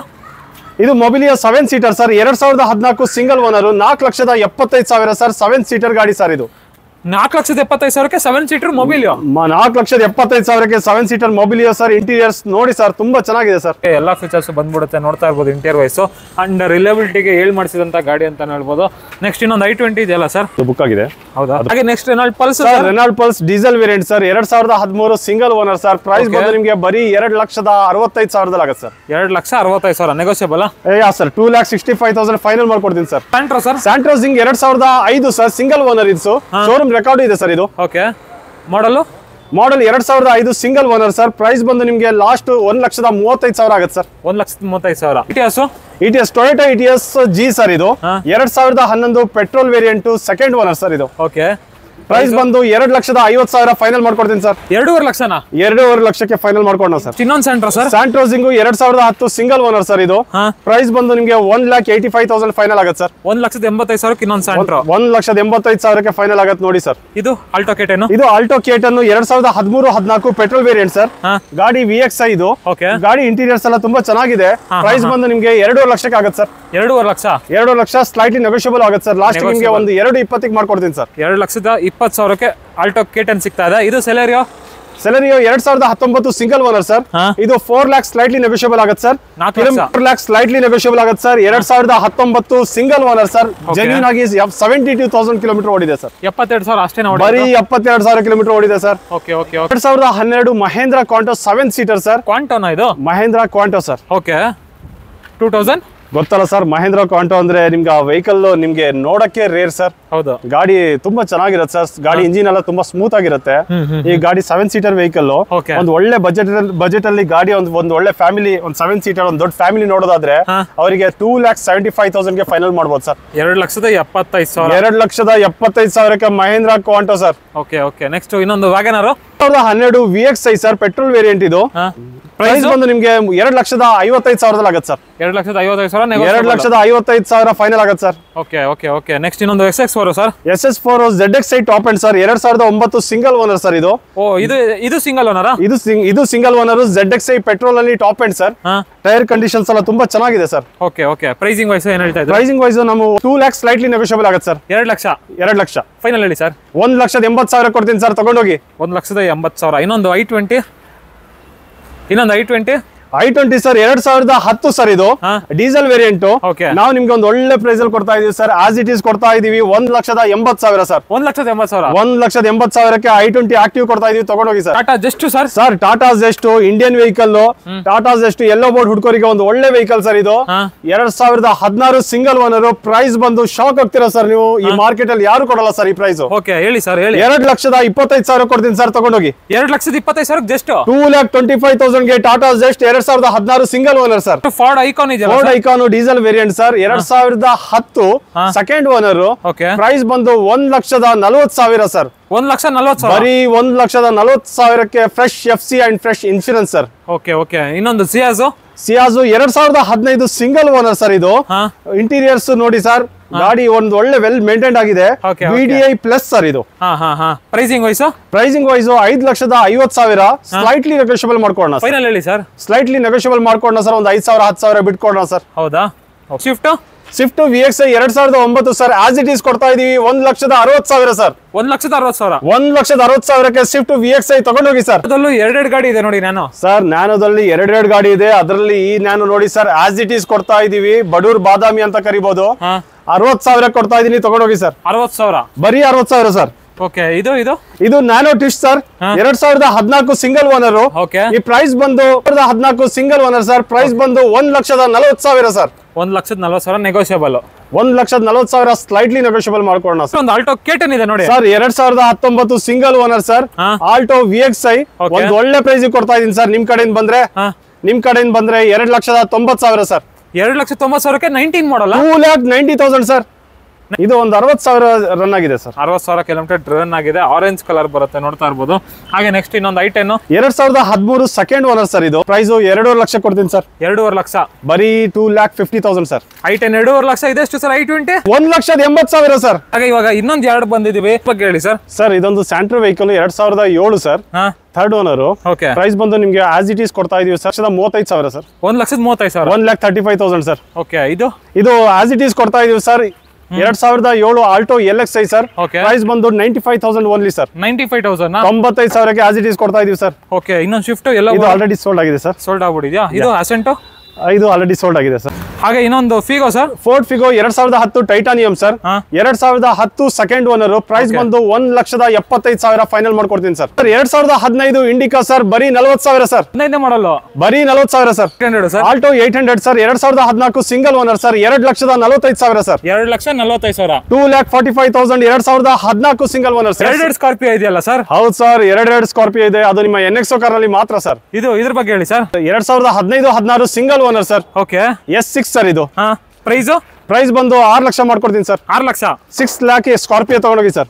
ಇದು Mobilio 7 seater sir. 2014 single owner, 4,75,000 sir. 7 seater ಗಾಡಿ ಸರ್ ಇದು. 4,75,000ಕ್ಕೆ 7 ಸೀಟರ್ ಮೊಬಿಲಿಯೋ. 4,75,000ಕ್ಕೆ 7 ಸೀಟರ್ ಮೊಬಿಲಿಯೋ ಸರ್. ಇಂಟೀರಿಯರ್ಸ್ ನೋಡಿ ಸರ್, ತುಂಬಾ ಚೆನ್ನಾಗಿದೆ ಸರ್. ಎಲ್ಲಾ ಫೀಚರ್ಸ್ ಬಂದ್ಬಿಡುತ್ತೆ, ನೋಡ್ತಾ ಇರ್ಬೋದು ಇಂಟೀರಿಯರ್ ವೈಸ್ ಅಂಡ್ ರಿಲಯಬಿಲಿಟಿಗೆ ಮಾಡಿಸಿದಂತ ಗಾಡಿ ಅಂತ ಹೇಳ್ಬೋದು. ನೆಕ್ಸ್ಟ್ ಇನ್ನೊಂದು i20 ಇದೆಯಲ್ಲ ಸರ್, ಬುಕ್ ಆಗಿದೆ. ಹೌದಾ? ಹಾಗೆ next Renault Pulse. Renault Pulse diesel variant sir, 2013 single owner sir. Price ಬಂದು ನಿಮಗೆ ಬರೀ 2,65,000 ಆಗುತ್ತೆ ಸರ್. 2,65,000 ನೆಗೋಷಿಯಬಲ್. ಸರ್ 2,65,000 ಫೈನಲ್ ಮಾಡ್ಕೊಡ್ತೀನಿ sir. Santro sir, Santro Zing 2005 sir, single owner ಇದು. ಶೋರೂಮ್ ರೆಕಾರ್ಡ್ ಇದೆ ಸರ್ ಇದು. Okay. Model 2005 single owner sir. Price ಬಂದು ನಿಮಗೆ ಲಾಸ್ಟ್ 1,35,000 ಆಗುತ್ತೆ sir. 1,35,000. Etios Toyota Etios G sir ಇದು. 2011 petrol variant second owner sir ಇದು. ಓಕೆ. ಪ್ರೈಸ್ ಬಂದು 2,50,000 ಫೈನಲ್ ಮಾಡ್ಕೊಡ್ತೀನಿ ಸರ್. 2.5 ಲಕ್ಷನಾ? 2.5 ಲಕ್ಷಕ್ಕೆ ಫೈನಲ್ ಮಾಡ್ಕೊಡೋಣ ಸರ್. ಇನ್ನೊಂದು Santro sir, Santro Zing 2010 single owner sir ಇದು. ಪ್ರೈಸ್ ಬಂದು ನಿಮಗೆ 1,85,000 ಫೈನಲ್ ಆಗುತ್ತೆ ಸರ್. 1,85,000 ಇನ್ನೊಂದು ಸ್ಯಾಂಟ್ರೋ 1,85,000 ಫೈನಲ್ ಆಗುತ್ತೆ ನೋಡಿ ಸರ್. ಇದು ಆಲ್ಟೋ ಕೇಟನ್. ಇದು Alto K ten 2013-14 petrol variant sir. ಗಾಡಿ VXI ಇದು. ಗಾಡಿ ಇಂಟೀರಿಯರ್ಸ್ ಎಲ್ಲ ತುಂಬಾ ಚೆನ್ನಾಗಿದೆ. ಪ್ರೈಸ್ ಬಂದು ನಿಮಗೆ 2.5 ಲಕ್ಷಕ್ಕೆ ಆಗುತ್ತೆ sir. 2.5 lakh. 2 lakh slightly negotiable ಆಗುತ್ತೆ ಸರ್. ಲಾಸ್ಟ್ ನಿಮಗೆ ಒಂದು 2,20ಕ್ಕೆ ಮಾಡ್ಕೊಡ್ತೀನಿ ಸರ್. 2,20,000ಕ್ಕೆ ಆಲ್ಟೋ ಕೇಟನ್ ಸಿಗ್ತಾ ಇದೆ. ಇದು ಸೆಲೆರಿಯೋ 2019 ಸಿಂಗಲ್ ಓನರ್ ಸರ್. ಇದು 4 lakhs ಸ್ಲೈಟ್ಲಿ ನೆಗೋಷಿಯಬಲ್ ಆಗುತ್ತೆ ಸರ್. 4 lakhs ಸ್ಲೈಟ್ಲಿ ನೆಗೋಷಿಯಬಲ್ ಆಗುತ್ತೆ sir. 2019 single owner sir. Genuine ಆಗಿ 72,000 ಕಿಲೋಮೀಟರ್ ಓಡಿದೆ ಸರ್. 72,000 ಅಷ್ಟೇ ನೋಡಿ. ಬರೀ 72,000 ಕಿಲೋಮೀಟರ್ ಓಡಿದೆ sir. Okay okay. 2012 Mahindra Quanto 7 seater sir. ಕ್ವಾಂಟೋನಾ ಇದು? Mahindra Quanto sir. ಓಕೆ. 2000 ಗೊತ್ತಲ್ಲ ಸರ್, ಮಹೇಂದ್ರ ಕ್ವಾಂಟೋ ಅಂದ್ರೆ ನಿಮ್ಗೆ ಆ ವೆಹಿಕಲ್ ನಿಮ್ಗೆ ನೋಡಕ್ಕೆ ರೇರ್ ಸರ್. ಹೌದು. ಗಾಡಿ ತುಂಬಾ ಚೆನ್ನಾಗಿರುತ್ತೆ ಸರ್. ಗಾಡಿ ಇಂಜಿನ್ ಎಲ್ಲ ತುಂಬಾ ಸ್ಮೂತ್ ಆಗಿರುತ್ತೆ. ಈ ಗಾಡಿ 7 ಸೀಟರ್ ವೆಹಿಕಲ್. ಒಂದು ಒಳ್ಳೆ ಬಜೆಟ್ ಅಲ್ಲಿ ಗಾಡಿ ಒಂದು ಒಳ್ಳೆ ಫ್ಯಾಮಿಲಿ, ಒಂದು 7 ಸೀಟರ್ ಒಂದು ದೊಡ್ಡ ಫ್ಯಾಮಿಲಿ ನೋಡೋದಾದ್ರೆ ಅವರಿಗೆ 2,75,000ಗೆ ಫೈನಲ್ ಮಾಡಬಹುದು ಸರ್. 2,75,000. 2,75,000ಕ್ಕೆ Mahindra Quanto sir. Okay okay. Next ಇನ್ನೊಂದು Wagon R 2012 VXI sir, petrol variant ಇದು. ಪ್ರೈಸ್ ಬಂದು ನಿಮ್ಗೆ 2,55,000 ಆಗುತ್ತೆ ಸರ್. 2,55,000. 2,55,000 ಫೈನಲ್ ಆಗುತ್ತೆ sir. Okay okay okay. Next ಇನ್ನೊಂದು SX4 sir. SS4 ZXi top end sir. 2009 single owner sir ಇದು. ಓ, ಇದು ಸಿಂಗಲ್ ಓನರಾ? ಇದು ಸಿಂಗಲ್ ಓನರ್. ZXi ಪೆಟ್ರೋಲ್ ಅಲ್ಲಿ top end sir. Tyre conditions ಎಲ್ಲ ತುಂಬಾ ಚೆನ್ನಾಗಿದೆ sir. Okay okay. Pricing wise ಏನ್ ಹೇಳ್ತಾ ಇದ್ದೀರಾ? ಪ್ರೈಸಿಂಗ್ ವೈಸ್ ನಾವು 2 lakhs ಸ್ಲೈಟ್ಲಿ ನೆಗೋಷಿಯಬಲ್ ಆಗುತ್ತೆ ಸರ್. 2 ಲಕ್ಷ. 2 ಲಕ್ಷ ಫೈನಲ್ ಹೇಳಿ ಸರ್. 1,80,000 ಕೊಡ್ತೀನಿ ಸರ್, ತಗೊಂಡೋಗಿ. 1,80,000. ಇನ್ನೊಂದು i20 i20 ಸರ್ 2010 ಸರ್ ಇದು. Diesel variant. ನಾವು ನಿಮ್ಗೆ ಒಂದು ಒಳ್ಳೆ ಪ್ರೈಸ್ ಅಲ್ಲಿ ಕೊಡ್ತಾ ಇದೀವಿ ಸರ್. ಆಸ್ ಇಟ್ ಈಸ್ ಕೊಡ್ತಾ ಇದೀವಿ 1,80,000 ಸರ್. 1,80,000. 1,80,000ಕ್ಕೆ i20 ಆಕ್ಟಿವ್ ಕೊಡ್ತಾ ಇದೀವಿ, ತಗೊಂಡೋಗಿ sir. Tata Zest sir. Sir Tata Zest Indian vehicle. Tata Zest yellow board ಹುಡ್ಕೋರಿಗೆ ಒಂದು ಒಳ್ಳೆ ವೆಹಿಕಲ್ ಸರ್ ಇದು. 2016 ಸಿಂಗಲ್ ಓನರ್. ಪ್ರೈಸ್ ಬಂದು ಶಾಕ್ ಆಗ್ತೀರಾ ಸರ್ ನೀವು. ಈ ಮಾರ್ಕೆಟ್ ಅಲ್ಲಿ ಯಾರು ಕೊಡಲ್ಲ ಸರ್ ಈ ಪ್ರೈಸ್. ಓಕೆ ಹೇಳಿ ಸರ್, ಹೇಳಿ. 2,25,000 ಕೊಡ್ತೀನಿ ಸರ್, ತಗೊಂಡೋಗಿ. 2,25,000 ಜಸ್ಟ್. 2,25,000ಗೆ Tata Zest 2016 single owner sir. Ford Ikon ಇದೆ. Ford Ikon diesel variant sir. 2010 second owner. Price ಬಂದು 1,40,000 ಸರ್. 1,40,000. ಬರೀ 1,40,000ಕ್ಕೆ fresh FC and fresh insurance sir. Okay okay. ಇನ್ನೊಂದು ಸಿಯಾಜು 2015 ಸಿಂಗಲ್ ಓನರ್ ಸರ್ ಇದು. ಇಂಟೀರಿಯರ್ಸ್ ನೋಡಿ ಸರ್, ಗಾಡಿ ಒಂದು ಒಳ್ಳೆ ವೆಲ್ ಮೇಂಟೈನ್ ಆಗಿದೆ. VDI ಪ್ಲಸ್ ಸರ್ ಇದು. ಪ್ರೈಸಿಂಗ್ ವೈಸ್ 5,50,000 ಸ್ಲೈಟ್ಲಿ ನೆಗೋಷಿಯಬಲ್ ಮಾಡ್ಕೊಳ್ಳೋಣ. ಫೈನಲ್ ಹೇಳಿ ಸರ್. ಸ್ಲೈಟ್ಲಿ ನೆಗೋಷಿಯಬಲ್ ಮಾಡ್ಕೊಳ್ಳೋಣ ಸರ್. ಒಂದು 5,000 10,000 ಬಿಟ್ಕೊಡೋಣ ಸರ್. ಹೌದಾ? Swift VXI 2009 sir. As it is ಕೊಡ್ತಾ ಇದೀವಿ 1,60,000 ಸರ್. 1,60,000. 1,60,000ಕ್ಕೆ ಸ್ವಿಫ್ಟ್ VXI ತಗೊಂಡೋಗಿ ಸರ್. ಅದರಲ್ಲೂ 2 ಗಾಡಿ ಇದೆ ನೋಡಿ. ನ್ಯಾನೋ ಸರ್, ನ್ಯಾನೋದಲ್ಲಿ 2 ಗಾಡಿ ಇದೆ. ಅದರಲ್ಲಿ ಈ ನ್ಯಾನೋ ನೋಡಿ ಸರ್, ಆಸ್ ಇಟ್ ಈಸ್ ಕೊಡ್ತಾ ಇದೀವಿ. ಬಡೂರ್ ಬಾದಾಮಿ ಅಂತ ಕರಿಬಹುದು. 60,000 ಕೊಡ್ತಾ ಇದೀನಿ, ತಗೊಂಡೋಗಿ ಸರ್. 60,000. ಬರೀ 60,000 ಸರ್. ಓಕೆ. ಇದು nano twist sir. 2014 single owner. ಈ ಪ್ರೈಸ್ ಬಂದು 2014 ಸಿಂಗಲ್ ಓನರ್ ಸರ್. ಪ್ರೈಸ್ ಬಂದು 1,40,000 ಸರ್. 1,40,000 ನೆಗೋಷಿಯಬಲ್. 1,40,000 ಸ್ಲೈಟ್ಲಿ ನೆಗೋಷಿಯಬಲ್ ಮಾಡ್ಕೊಳ್ಳೋಣ ಸರ್. ಒಂದು ಆಲ್ಟೋ ಕೇಟನ್ ಇದೆ ನೋಡಿ sir. 2019 single owner sir. Alto VXI ಒಂದು ಒಳ್ಳೆ ಪ್ರೈಸ್ ಕೊಡ್ತಾ ಇದೀನಿ ಸರ್. ನಿಮ್ ಕಡೆಯಿಂದ ಬಂದ್ರೆ 2,90,000 ಸರ್. 2,90,000ಕ್ಕೆ 19 ಮಾಡಲ್ಲ. 2,90,000 ಸರ್. ಇದು ಒಂದು 60,000 ರನ್ ಆಗಿದೆ ಸರ್. 60,000 ಕಿಲೋಮೀಟರ್ ರನ್ ಆಗಿದೆ. ಆರೆಂಜ್ ಕಲರ್ ಬರುತ್ತೆ, ನೋಡ್ತಾ ಇರ್ಬೋದು. ಹಾಗೆ ನೆಕ್ಸ್ಟ್ ಇನ್ನೊಂದು i10 2013 ಸೆಕೆಂಡ್ ಓನರ್ ಸರ್. ಇದು ಪ್ರೈಸ್ 2.5 ಲಕ್ಷ ಕೊಡ್ತೀನಿ ಸರ್. 2.5 ಲಕ್ಷ. ಬರೀ 2,50,000 ಸರ್. i10 2.5 ಲಕ್ಷ. ಇದೆಷ್ಟು ಸರ್ i20? 1,80,000 ಸರ್. ಹಾಗೆ ಇವಾಗ ಇನ್ನೊಂದು 2 ಬಂದಿದ್ದೀವಿ, ಬಗ್ಗೆ ಹೇಳಿ ಸರ್. ಸರ್, ಇದೊಂದು Santro vehicle 2007 sir. Third owner. Price ಬಂದು ನಿಮ್ಗೆ ಆಸ್ ಇಟ್ ಈಸ್ ಕೊಡ್ತಾ ಇದೀವಿ ಸರ್. 35,000 ಸರ್. 1,35,000. 1,35,000 ಸರ್. ಓಕೆ. ಇದು ಆಸ್ ಇಟ್ ಈಸ್ ಕೊಡ್ತಾ ಇದೀವಿ sir. 2007 Alto LXi sir. Okay. Price ಬಂದು 95,000 ಓನ್ಲಿ ಸರ್. 95,000 95,000ಕ್ಕೆ ಆಸ್ ಇಟ್ ಈಸ್ ಕೊಡ್ತಾ ಇದೀವಿ ಸರ್. ಓಕೆ, ಇನ್ನೊಂದು ಸ್ವಿಫ್ಟ್ ಎಲ್ಲ ಇದು ಆಲ್ರೆಡಿ ಸೋಲ್ಡ್ ಆಗಿದೆ ಸರ್. ಸೋಲ್ಡ್ ಆಗ್ಬಿಟ್ಟಿದ್ಯಾ? ಇದು ಅಸೆಂಟೋ ಇದು ಆಲ್ರೆಡಿ ಸೋಲ್ಡ್ ಆಗಿದೆ ಸರ್. ಹಾಗೆ ಇನ್ನೊಂದು Figo sir. Ford Figo 2010 titanium sir. 2010 second owner. Price ಬಂದು 1,75,000 ಫೈನಲ್ ಮಾಡ್ಕೊಡ್ತೀನಿ ಸರ್. 2015 ಇಂಡಿಕಾ ಸರ್, ಬರೀ 40,000 ಸರ್. 15 ಮಾಡಲ್ಲ, ಬರೀ 40,000 sir. 800 sir. Alto 800 sir, 2014 single owner sir, 2,45,000 sir. 2,45,000. 2,45,000 2014 single owner sir. ಎರಡು ಸ್ಕಾರ್ಪಿಯೋ ಇದೆಯಲ್ಲ ಸರ್? ಹೌದು ಸರ್, ಎರಡು ಸ್ಕಾರ್ಪಿಯೋ ಇದೆ. ಅದು ನಿಮ್ಮ NXO ಕಾರ್ ನಲ್ಲಿ ಮಾತ್ರ ಸರ್. ಇದ್ರ ಬಗ್ಗೆ ಹೇಳಿ sir. 2015-16 single owner sir. Okay, S6 sir. ಇದು ಪ್ರೈಸ್ ಪ್ರೈಸ್ ಬಂದು 6 ಲಕ್ಷ ಮಾಡ್ಕೊಡ್ತೀನಿ ಸರ್. 6 ಲಕ್ಷ. 6 ಲ್ಯಾಕ್ ಸ್ಕಾರ್ಪಿಯೋ ತಗೊಂಡೋಗಿ ಸರ್.